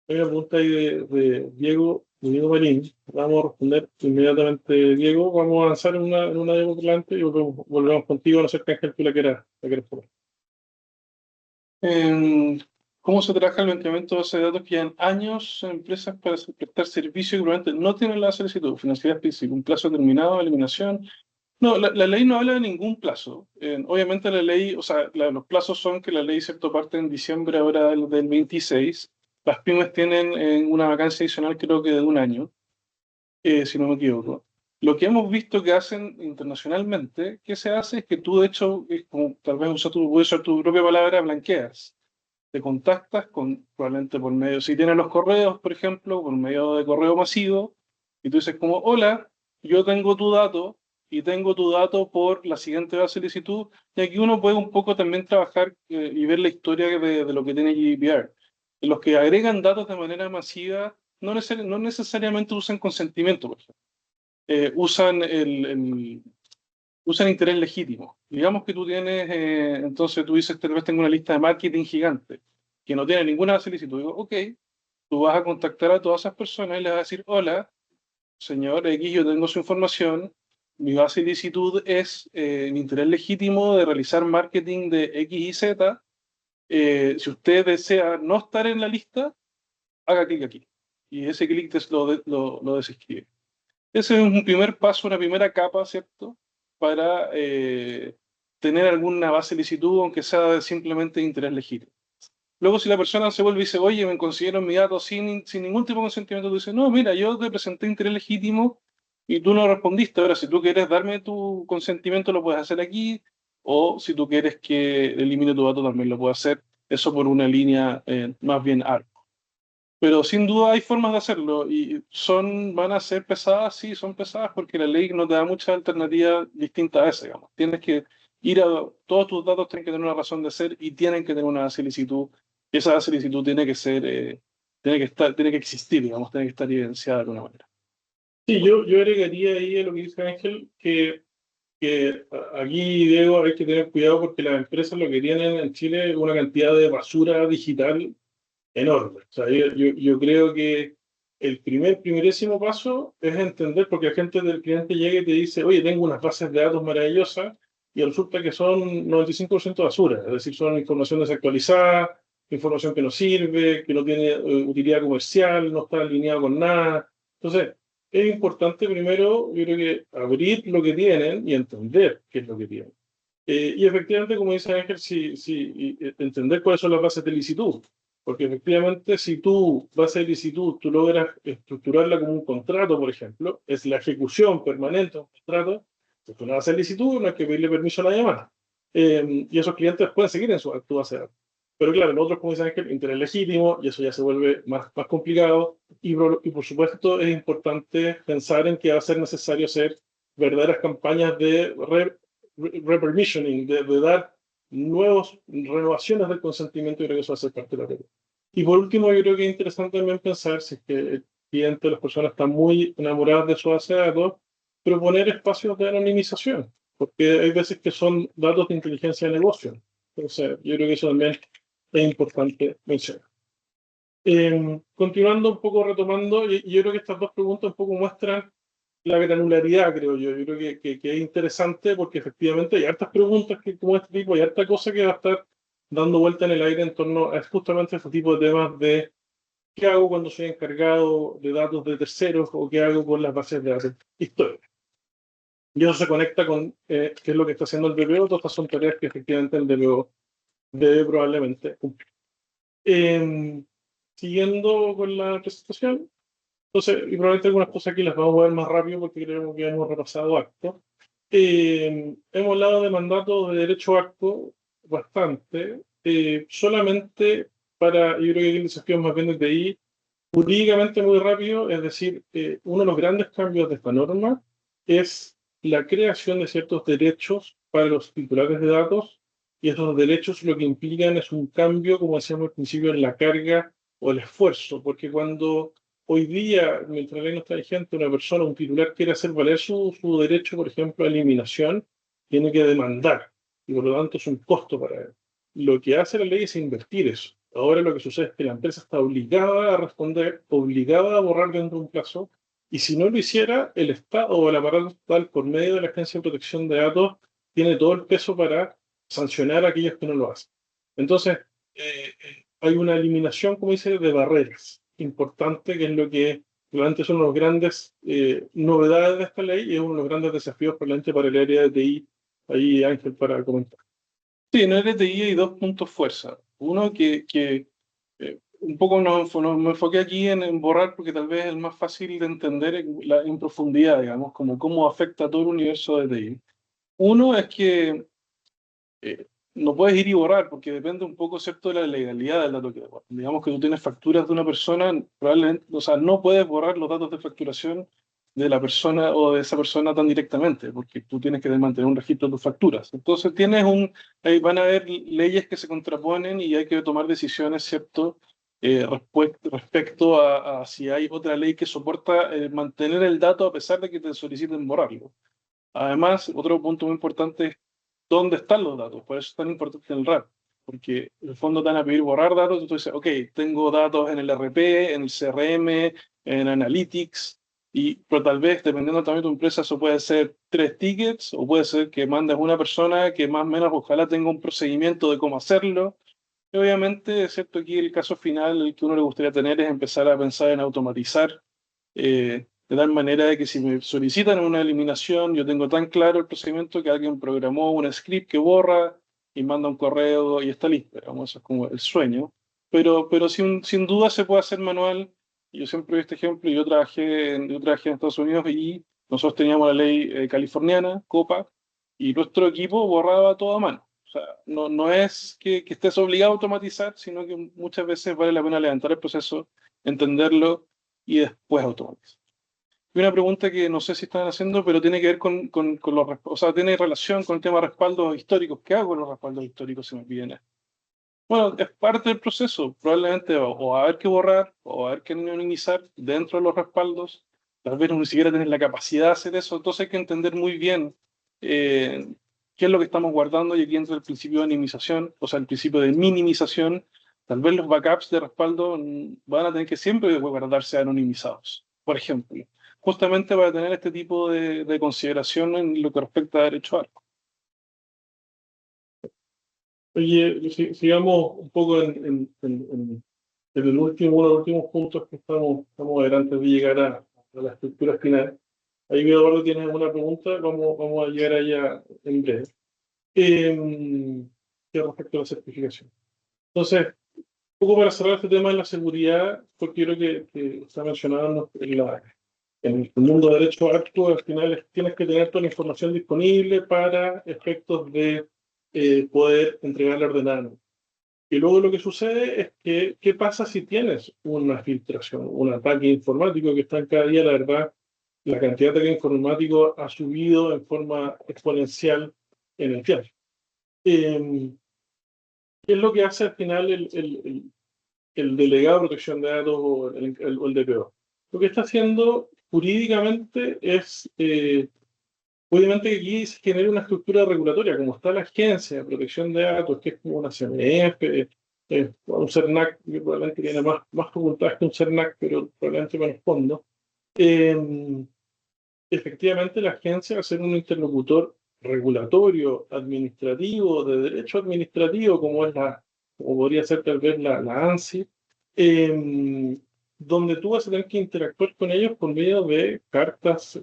Speaker 1: Hay una pregunta ahí de Diego Marín. Vamos a responder inmediatamente, Diego. Vamos a avanzar en una Diego por delante y volvemos contigo, a no ser que Ángel tú la quieras poner.
Speaker 2: ¿Cómo se trabaja el blanqueamiento de base de datos que llevan años en empresas para prestar servicio y probablemente no tienen la solicitud? Financiera específica, un plazo determinado, eliminación. No, la ley no habla de ningún plazo. Obviamente la ley, o sea, los plazos son que la ley, cierto, parte en diciembre ahora del 26. Las pymes tienen una vacancia adicional creo que de un año, si no me equivoco. Lo que hemos visto que hacen internacionalmente, ¿qué se hace? Es que tú, de hecho, es como, tal vez puedes usar tu propia palabra, blanqueas. Te contactas probablemente por medio, si tienes los correos, por ejemplo, por medio de correo masivo, y tú dices como, hola, yo tengo tu dato, y tengo tu dato por la siguiente base de solicitud, y aquí uno puede un poco también trabajar y ver la historia de lo que tiene GDPR. Los que agregan datos de manera masiva no necesariamente usan consentimiento, por ejemplo. Usan usan interés legítimo. Digamos que tú tienes, entonces tú dices, tal vez tengo una lista de marketing gigante que no tiene ninguna solicitud. Digo, ok, tú vas a contactar a todas esas personas y les vas a decir, hola, señor X, yo tengo su información, mi base de solicitud es mi interés legítimo de realizar marketing de X y Z. Si usted desea no estar en la lista, haga clic aquí. Y ese clic lo desescribe. Ese es un primer paso, una primera capa, ¿cierto? Para tener alguna base de licitud, aunque sea simplemente de interés legítimo. Luego, si la persona se vuelve y dice, oye, me consiguieron mi dato sin ningún tipo de consentimiento, tú dices, no, mira, yo te presenté interés legítimo y tú no respondiste. Ahora, si tú quieres darme tu consentimiento, lo puedes hacer aquí, o si tú quieres que elimine tu dato, también lo puedes hacer. Eso por una línea más bien ARP. Pero sin duda hay formas de hacerlo y van a ser pesadas, sí, son pesadas porque la ley no te da muchas alternativas distintas a esa, digamos. Tienes que todos tus datos tienen que tener una razón de ser y tienen que tener una solicitud. Y esa solicitud tiene que ser, tiene que existir, digamos, tiene que estar evidenciada de alguna manera.
Speaker 1: Sí, yo agregaría ahí a lo que dice Ángel, que aquí, Diego, hay que tener cuidado porque las empresas lo que tienen en Chile es una cantidad de basura digital enorme. O sea, yo creo que el primerísimo paso es entender, porque la gente del cliente llega y te dice, oye, tengo unas bases de datos maravillosas, y resulta que son 95% basura, es decir, son información desactualizada, información que no sirve, que no tiene utilidad comercial, no está alineado con nada. Entonces, es importante primero, yo creo que abrir lo que tienen y entender qué es lo que tienen. Y efectivamente, como dice Ángel, entender cuáles son las bases de licitud. Porque efectivamente, si tu base de licitud tú logras estructurarla como un contrato, por ejemplo, es la ejecución permanente de un contrato, es una base de licitud, no hay que pedirle permiso a nadie más. Y esos clientes pueden seguir en tu base de datos. Pero claro, los otros, como dice Ángel, interés legítimo, y eso ya se vuelve más complicado. Y por supuesto, es importante pensar en que va a ser necesario hacer verdaderas campañas de repermissioning, de dar renovaciones del consentimiento, y creo que eso va a ser parte de la regla. Y por último, yo creo que es interesante también pensar, si es que el cliente, las personas están muy enamoradas de su base de datos, proponer espacios de anonimización, porque hay veces que son datos de inteligencia de negocio. Entonces, yo creo que eso también es importante mencionar. Continuando un poco, retomando, y yo creo que estas dos preguntas un poco muestran la granularidad, creo yo. Yo creo que es interesante porque efectivamente hay hartas preguntas como este tipo, hay harta cosa que va a estar dando vuelta en el aire en torno a justamente este tipo de temas de qué hago cuando soy encargado de datos de terceros o qué hago con las bases de datos históricas. Y eso se conecta con qué es lo que está haciendo el DPO. Todas estas son tareas que efectivamente el DPO debe probablemente cumplir. Siguiendo con la presentación, entonces, y probablemente algunas cosas aquí las vamos a ver más rápido porque creo que hemos repasado acto. Hemos hablado de mandato de derecho acto bastante. Solamente yo creo que el desafío es más bien desde ahí, jurídicamente muy rápido, es decir, uno de los grandes cambios de esta norma es la creación de ciertos derechos para los titulares de datos, y esos derechos lo que implican es un cambio, como decíamos al principio, en la carga o el esfuerzo, porque cuando hoy día, mientras la ley no está vigente, una persona, un titular quiere hacer valer su derecho, por ejemplo, a eliminación, tiene que demandar, y por lo tanto es un costo para él. Lo que hace la ley es invertir eso. Ahora lo que sucede es que la empresa está obligada a responder, obligada a borrar dentro de un plazo, y si no lo hiciera, el Estado o el aparato estatal, por medio de la Agencia de Protección de Datos, tiene todo el peso para sancionar a aquellos que no lo hacen. Entonces, hay una eliminación, como dice, de barreras importante, que es lo que realmente son los grandes novedades de esta ley y es uno de los grandes desafíos probablemente para el área de TI. Ahí, Ángel, para comentar.
Speaker 2: Sí, en LTI hay dos puntos fuerza. Uno que un poco me enfoqué aquí en borrar porque tal vez es el más fácil de entender en profundidad, digamos, como cómo afecta a todo el universo de TI. Uno es que eh, no puedes ir y borrar porque depende un poco, ¿cierto?, de la legalidad del dato que borras. Digamos que tú tienes facturas de una persona, probablemente, o sea, no puedes borrar los datos de facturación de la persona o de esa persona tan directamente, porque tú tienes que mantener un registro de tus facturas. Entonces ahí van a haber leyes que se contraponen y hay que tomar decisiones, ¿cierto?, respecto a si hay otra ley que soporta mantener el dato a pesar de que te soliciten borrarlo. Además, otro punto muy importante es dónde están los datos. Por eso es tan importante el RAP, porque en el fondo te van a pedir borrar datos. Y tú dices, ok, tengo datos en el RP, en el CRM, en Analytics, pero tal vez, dependiendo también de tu empresa, eso puede ser 3 tickets, o puede ser que mandes una persona que más o menos ojalá tenga un procedimiento de cómo hacerlo. Y obviamente, es cierto, aquí el caso final, el que uno le gustaría tener es empezar a pensar en automatizar de tal manera de que si me solicitan una eliminación, yo tengo tan claro el procedimiento que alguien programó un script que borra y manda un correo y está listo. Digamos, eso es como el sueño. Pero sin duda se puede hacer manual. Yo siempre doy este ejemplo. Yo trabajé en Estados Unidos y nosotros teníamos la ley californiana, COPA, y nuestro equipo borraba todo a mano. O sea, no es que estés obligado a automatizar, sino que muchas veces vale la pena levantar el proceso, entenderlo y después automatizar. Y una pregunta que no sé si están haciendo, pero tiene que ver con o sea, tiene relación con el tema de respaldos históricos. ¿Qué hago con los respaldos históricos si me piden esto? Bueno, es parte del proceso. Probablemente o va a haber que borrar o va a haber que anonimizar dentro de los respaldos. Tal vez ni siquiera tener la capacidad de hacer eso. Entonces hay que entender muy bien eh, qué es lo que estamos guardando, y aquí entra el principio de anonimización, o sea, el principio de minimización. Tal vez los backups de respaldo van a tener que siempre guardarse anonimizados, por ejemplo, justamente para tener este tipo de consideración en lo que respecta a derecho a arco.
Speaker 1: Oye, sigamos un poco en el último, uno de los últimos puntos que estamos a ver antes de llegar a la estructura final. Ahí, Eduardo, tienes una pregunta, vamos a llegar allá en breve. Que respecto a la certificación. Entonces, un poco para cerrar este tema de la seguridad, porque creo que está mencionado en el mundo de derecho acto, al final tienes que tener toda la información disponible para efectos de poder entregarla ordenada. Y luego lo que sucede es que, ¿qué pasa si tienes una filtración, un ataque informático que está cada día, la verdad, la cantidad de ataques informáticos ha subido en forma exponencial en el tiempo? ¿Qué es lo que hace al final el delegado de protección de datos o el DPO? Lo que está haciendo jurídicamente es, obviamente que aquí se genera una estructura regulatoria, como está la Agencia de Protección de Datos, que es como una CNF, un CERNAC, que probablemente tiene más facultades que un CERNAC, pero probablemente menos fondos. Efectivamente, la agencia va a ser un interlocutor regulatorio, administrativo, de derecho administrativo, como podría ser tal vez la ANSI, donde tú vas a tener que interactuar con ellos por medio de cartas,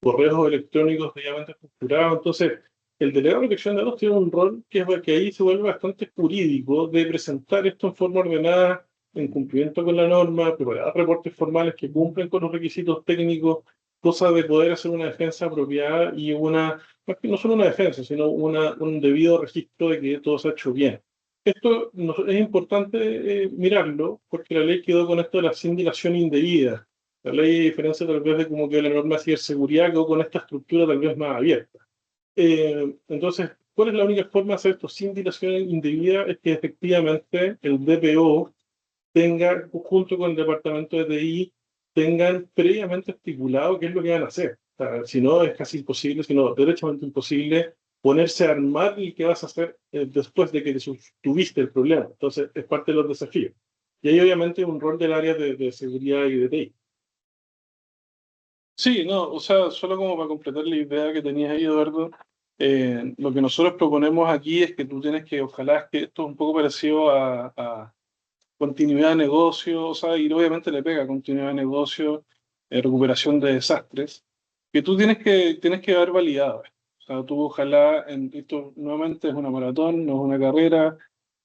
Speaker 1: correos electrónicos debidamente estructurados. Entonces, el delegado de protección de datos tiene un rol que ahí se vuelve bastante jurídico, de presentar esto en forma ordenada, en cumplimiento con la norma, preparar reportes formales que cumplen con los requisitos técnicos, cosa de poder hacer una defensa apropiada y no solo una defensa, sino un debido registro de que todo se ha hecho bien. Esto es importante mirarlo porque la ley quedó con esto de la sin dilación indebida. La ley, a diferencia tal vez de como que la norma de ciberseguridad, quedó con esta estructura tal vez más abierta. Entonces, ¿cuál es la única forma de hacer esto sin dilación indebida? Es que efectivamente el DPO tenga, junto con el departamento de TI, tengan previamente estipulado qué es lo que van a hacer. O sea, si no, es casi imposible, si no, derechamente imposible, ponerse a armar el que vas a hacer después de que tuviste el problema. Entonces, es parte de los desafíos. Y hay obviamente un rol del área de seguridad y de TI.
Speaker 2: Sí, no, o sea, solo como para completar la idea que tenías ahí, Eduardo, lo que nosotros proponemos aquí es que tú tienes que, ojalá es que esto es un poco parecido a continuidad de negocio, o sea, y obviamente le pega continuidad de negocio, recuperación de desastres, que tú tienes que haber validado. O sea, tú ojalá, esto nuevamente es una maratón, no es una carrera,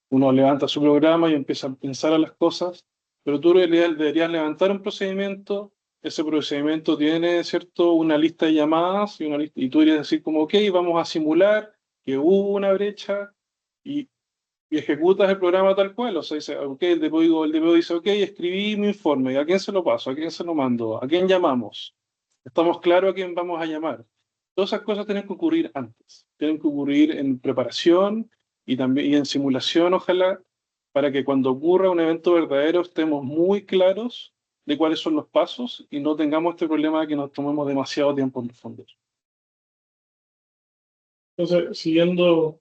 Speaker 2: uno levanta su programa y empieza a pensar a las cosas, pero tú deberías levantar un procedimiento, ese procedimiento tiene, ¿cierto?, una lista de llamadas y tú deberías decir como, ok, vamos a simular que hubo una brecha y, y ejecutas el programa tal cual, o sea, dice, ok, el DPO dice, ok, escribí mi informe, ¿a quién se lo paso? ¿A quién se lo mando? ¿A quién llamamos? ¿Estamos claros a quién vamos a llamar? Todas esas cosas tienen que ocurrir antes, tienen que ocurrir en preparación y también y en simulación, ojalá, para que cuando ocurra un evento verdadero estemos muy claros de cuáles son los pasos y no tengamos este problema de que nos tomemos demasiado tiempo en responder.
Speaker 1: Entonces, siguiendo.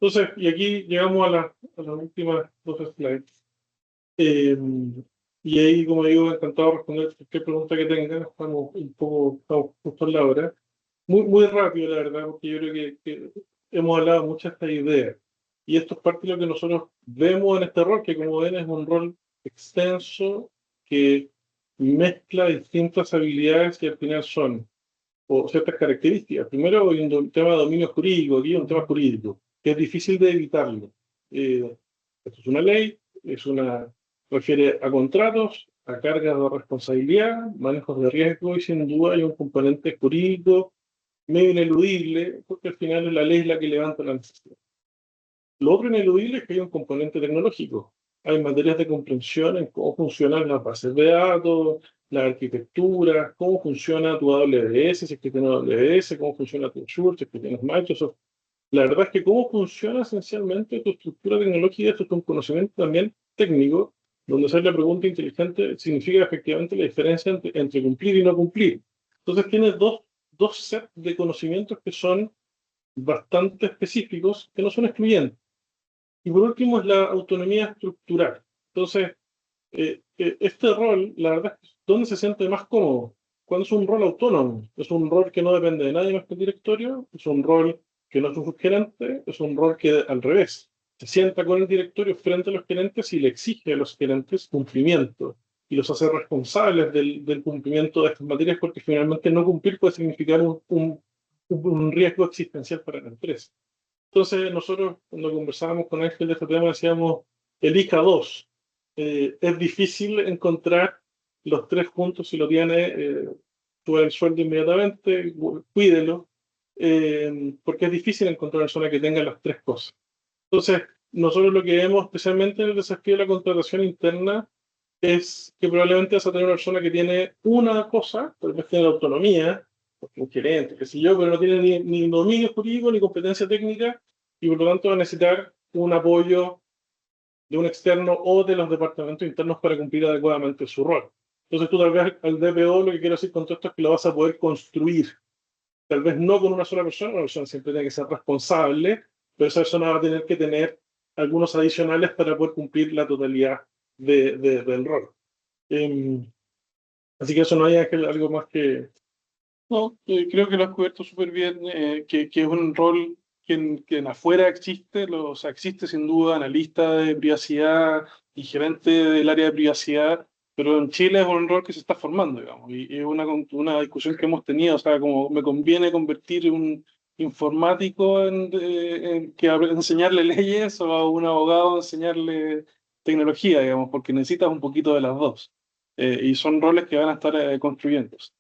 Speaker 1: Entonces, y aquí llegamos a las últimas dos slides. Eh, y ahí, como digo, encantado de responder cualquier pregunta que tengan. Estamos justo en la hora. Muy rápido, la verdad, porque yo creo que hemos hablado mucho de esta idea. Y esto es parte de lo que nosotros vemos en este rol, que como ven es un rol extenso que mezcla distintas habilidades y al final son o ciertas características. Primero, hay un tema de dominio jurídico, aquí hay un tema jurídico, que es difícil de evitarlo. Esto es una ley, refiere a contratos, a cargas de responsabilidad, manejos de riesgo y sin duda hay un componente jurídico medio ineludible, porque al final la ley es la que levanta la necesidad. Lo otro ineludible es que hay un componente tecnológico. Hay materias de comprensión en cómo funcionan las bases de datos, la arquitectura, cómo funciona tu AWS, si es que tienes AWS, cómo funciona tu Azure, si es que tienes Microsoft. La verdad es que cómo funciona esencialmente tu estructura tecnológica, esto es un conocimiento también técnico, donde hacer la pregunta inteligente significa efectivamente la diferencia entre cumplir y no cumplir. Entonces tienes dos sets de conocimientos que son bastante específicos, que no son excluyentes. Y por último es la autonomía estructural. Entonces, este rol, la verdad es que ¿dónde se siente más cómodo? Cuando es un rol autónomo, es un rol que no depende de nadie más que el directorio, es un rol que no es un subgerente, es un rol que al revés, se sienta con el directorio frente a los gerentes y le exige a los gerentes cumplimiento y los hace responsables del cumplimiento de estas materias, porque finalmente no cumplir puede significar un riesgo existencial para la empresa. Entonces, nosotros cuando conversábamos con Ángel de este tema decíamos, elija dos. Es difícil encontrar los tres juntos. Si lo tiene, sube el sueldo inmediatamente, cuídelo, porque es difícil encontrar una persona que tenga las tres cosas. Entonces, nosotros lo que vemos, especialmente en el desafío de la contratación interna, es que probablemente vas a tener una persona que tiene una cosa, tal vez tiene autonomía, porque un gerente, qué sé yo, pero no tiene ni dominio jurídico ni competencia técnica, y por lo tanto va a necesitar un apoyo de un externo o de los departamentos internos para cumplir adecuadamente su rol. Entonces tú tal vez al DPO lo que quiero decir con todo esto es que lo vas a poder construir, tal vez no con una sola persona siempre tiene que ser responsable, pero esa persona va a tener que tener algunos adicionales para poder cumplir la totalidad del rol. Así que eso no hay algo más que...
Speaker 2: No, creo que lo has cubierto súper bien, que es un rol que en afuera existe, o sea, existe sin duda analista de privacidad y gerente del área de privacidad, pero en Chile es un rol que se está formando, digamos, y es una discusión que hemos tenido, o sea, como me conviene convertir un informático enseñarle leyes o a un abogado enseñarle tecnología, digamos, porque necesitas un poquito de las dos, y son roles que van a estar construyéndose.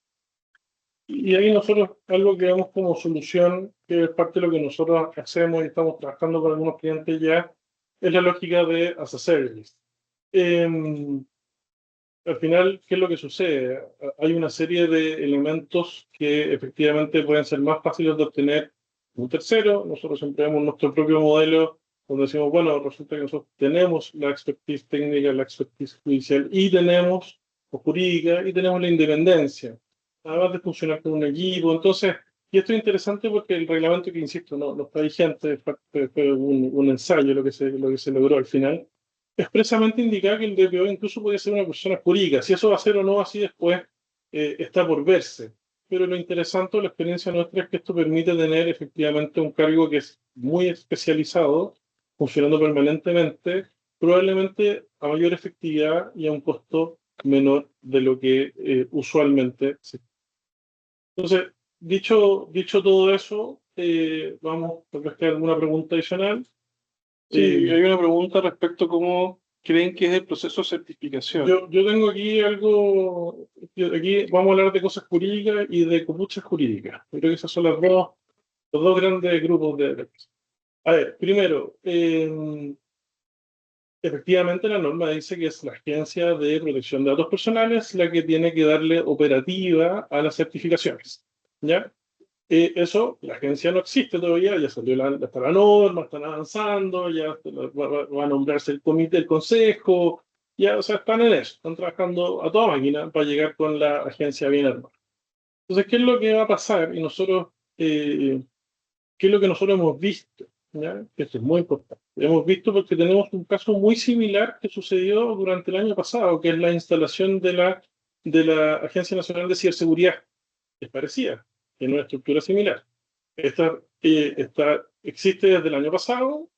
Speaker 1: Y ahí nosotros, algo que vemos como solución, que es parte de lo que nosotros hacemos y estamos trabajando con algunos clientes ya, es la lógica de as a service. Al final, ¿qué es lo que sucede? Hay una serie de elementos que efectivamente pueden ser más fáciles de obtener de un tercero. Nosotros empleamos nuestro propio modelo, donde decimos, bueno, resulta que nosotros tenemos la expertise técnica, la expertise judicial y tenemos, o jurídica, y tenemos la independencia, además de funcionar con un equipo. Entonces, y esto es interesante porque el reglamento que, insisto, no está vigente, fue un ensayo lo que se logró al final, expresamente indicar que el DPO incluso puede ser una persona jurídica. Si eso va a ser o no así después, está por verse. Pero lo interesante de la experiencia nuestra es que esto permite tener efectivamente un cargo que es muy especializado, funcionando permanentemente, probablemente a mayor efectividad y a un costo menor de lo que usualmente se. Entonces, dicho todo eso, vamos, tal vez que hay alguna pregunta adicional.
Speaker 2: Sí, hay una pregunta respecto a cómo creen que es el proceso de certificación.
Speaker 1: Yo tengo aquí algo, aquí vamos a hablar de cosas jurídicas y de copuchas jurídicas. Creo que esos son los dos grandes grupos de. A ver, primero, efectivamente la norma dice que es la Agencia de Protección de Datos Personales la que tiene que darle operativa a las certificaciones, ¿ya? Eso, la agencia no existe todavía, ya salió está la norma, están avanzando, ya va a nombrarse el comité, el consejo, ya, o sea, están en eso, están trabajando a toda máquina para llegar con la agencia bien armada. Entonces, ¿qué es lo que va a pasar? Y nosotros, ¿qué es lo que nosotros hemos visto? ¿Ya? Esto es muy importante. Hemos visto porque tenemos un caso muy similar que sucedió durante el año pasado, que es la instalación de la Agencia Nacional de Ciberseguridad. Es parecida, tiene una estructura similar. Existe desde el año pasado,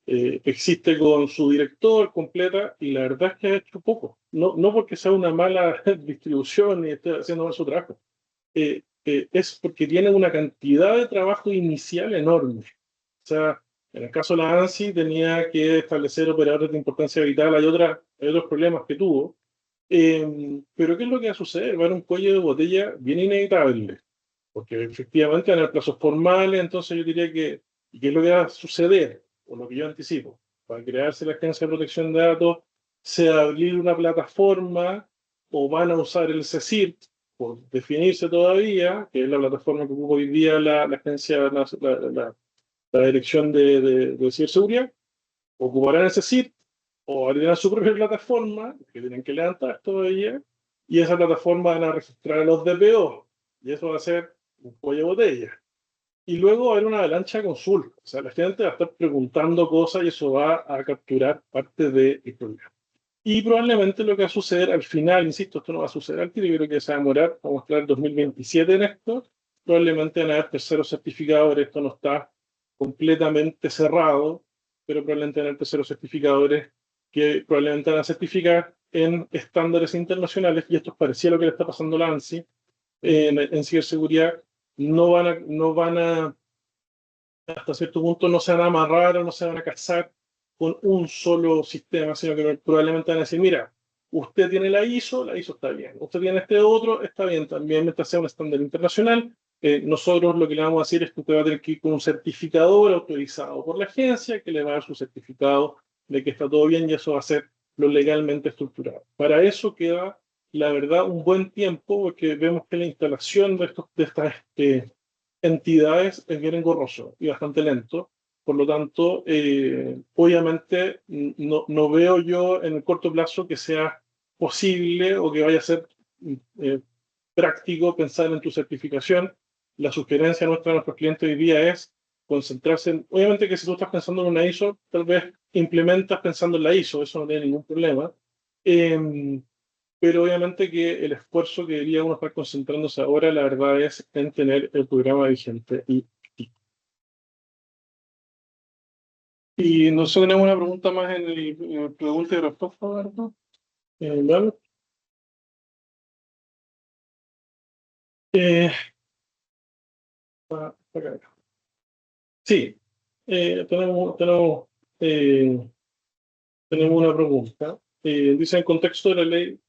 Speaker 1: existe con su director completa, y la verdad es que ha hecho poco. No porque sea una mala distribución y esté haciendo mal su trabajo. Es porque tiene una cantidad de trabajo inicial enorme. O sea, en el caso de la ANSI tenía que establecer operadores de importancia vital, hay otros problemas que tuvo. Pero ¿qué es lo que va a suceder? Va a haber un cuello de botella bien inevitable, porque efectivamente van a haber plazos formales. Entonces yo diría que, ¿y qué es lo que va a suceder? O lo que yo anticipo, para crearse la Agencia de Protección de Datos, se va a abrir una plataforma o van a usar el CSIRT, por definirse todavía, que es la plataforma que ocupa hoy día la Agencia, la Dirección de Ciberseguridad, ocuparán ese CSIRT o abrirán su propia plataforma, que tienen que levantar todavía, y esa plataforma van a registrar a los DPO, y eso va a ser un cuello de botella. Y luego va a haber una avalancha de consultas, o sea, la gente va a estar preguntando cosas y eso va a capturar parte del problema. Y probablemente lo que va a suceder al final, insisto, esto no va a suceder al tiro, yo creo que se va a demorar, vamos a estar en 2027 en esto, probablemente van a haber terceros certificadores, esto no está completamente cerrado, pero probablemente van a terceros certificadores que probablemente van a certificar en estándares internacionales, y esto es parecido a lo que le está pasando a la ANSI en ciberseguridad. No van a, hasta cierto punto, no se van a amarrar o no se van a casar con un solo sistema, sino que probablemente van a decir, mira, usted tiene la ISO está bien, usted tiene este otro, está bien también, mientras sea un estándar internacional. Nosotros lo que le vamos a decir es que usted va a tener que ir con un certificador autorizado por la agencia, que le va a dar su certificado de que está todo bien, y eso va a ser lo legalmente estructurado. Para eso queda, la verdad, un buen tiempo, porque vemos que la instalación de estas entidades es bien engorroso y bastante lento. Por lo tanto, obviamente no veo yo en el corto plazo que sea posible o que vaya a ser eh, práctico pensar en tu certificación. La sugerencia nuestra a nuestros clientes hoy día es concentrarse en, obviamente que si tú estás pensando en una ISO, tal vez implementas pensando en la ISO, eso no tiene ningún problema. Pero obviamente que el esfuerzo que debería uno estar concentrándose ahora, la verdad, es en tener el programa vigente.
Speaker 2: Y nosotros tenemos una pregunta más en el pregunta y respuesta, ¿verdad?
Speaker 1: ¿Vale? Eh, acá. Sí, eh, tenemos una pregunta. Dice, en contexto de la ley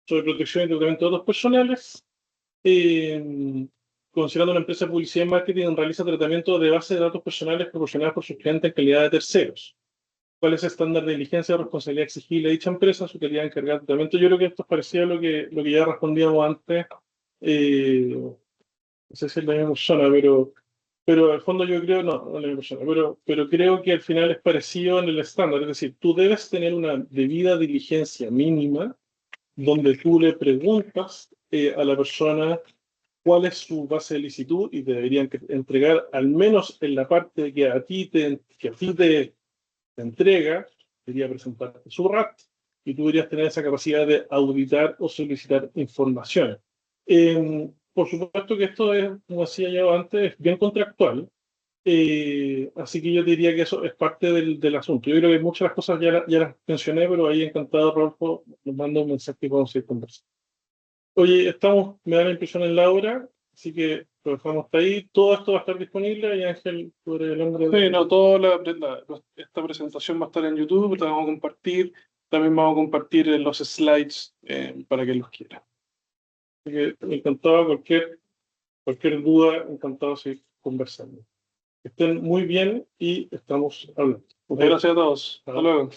Speaker 1: sobre protección y tratamiento de datos personales, eh, considerando una empresa de publicidad y marketing realiza tratamiento de base de datos personales proporcionadas por sus clientes en calidad de terceros. ¿Cuál es el estándar de diligencia o responsabilidad exigible de dicha empresa, su calidad encargada de tratamiento? Yo creo que esto es parecido a lo que ya respondíamos antes. No sé si es la misma persona, pero al fondo yo creo, no es la misma persona, pero creo que al final es parecido en el estándar. Es decir, tú debes tener una debida diligencia mínima donde tú le preguntas a la persona cuál es su base de licitud, y te deberían entregar, al menos en la parte que a ti te entrega, debería presentarte su RAT, y tú deberías tener esa capacidad de auditar o solicitar información. Por supuesto que esto es, como decía yo antes, es bien contractual. Así que yo diría que eso es parte del asunto. Yo creo que muchas de las cosas ya las mencioné, pero ahí encantado, Rodolfo, nos manda un mensaje y podemos seguir conversando. Oye, me da la impresión en la hora, así que lo dejamos hasta ahí. Todo esto va a estar disponible, y Ángel, tú eres el hombre
Speaker 2: Sí, no, esta presentación va a estar en YouTube, la vamos a compartir. También vamos a compartir los slides para que los quiera.
Speaker 1: Así que encantado, cualquier duda, encantado de seguir conversando. Que estén muy bien y estamos hablando.
Speaker 2: Muchas gracias a todos. Hasta luego.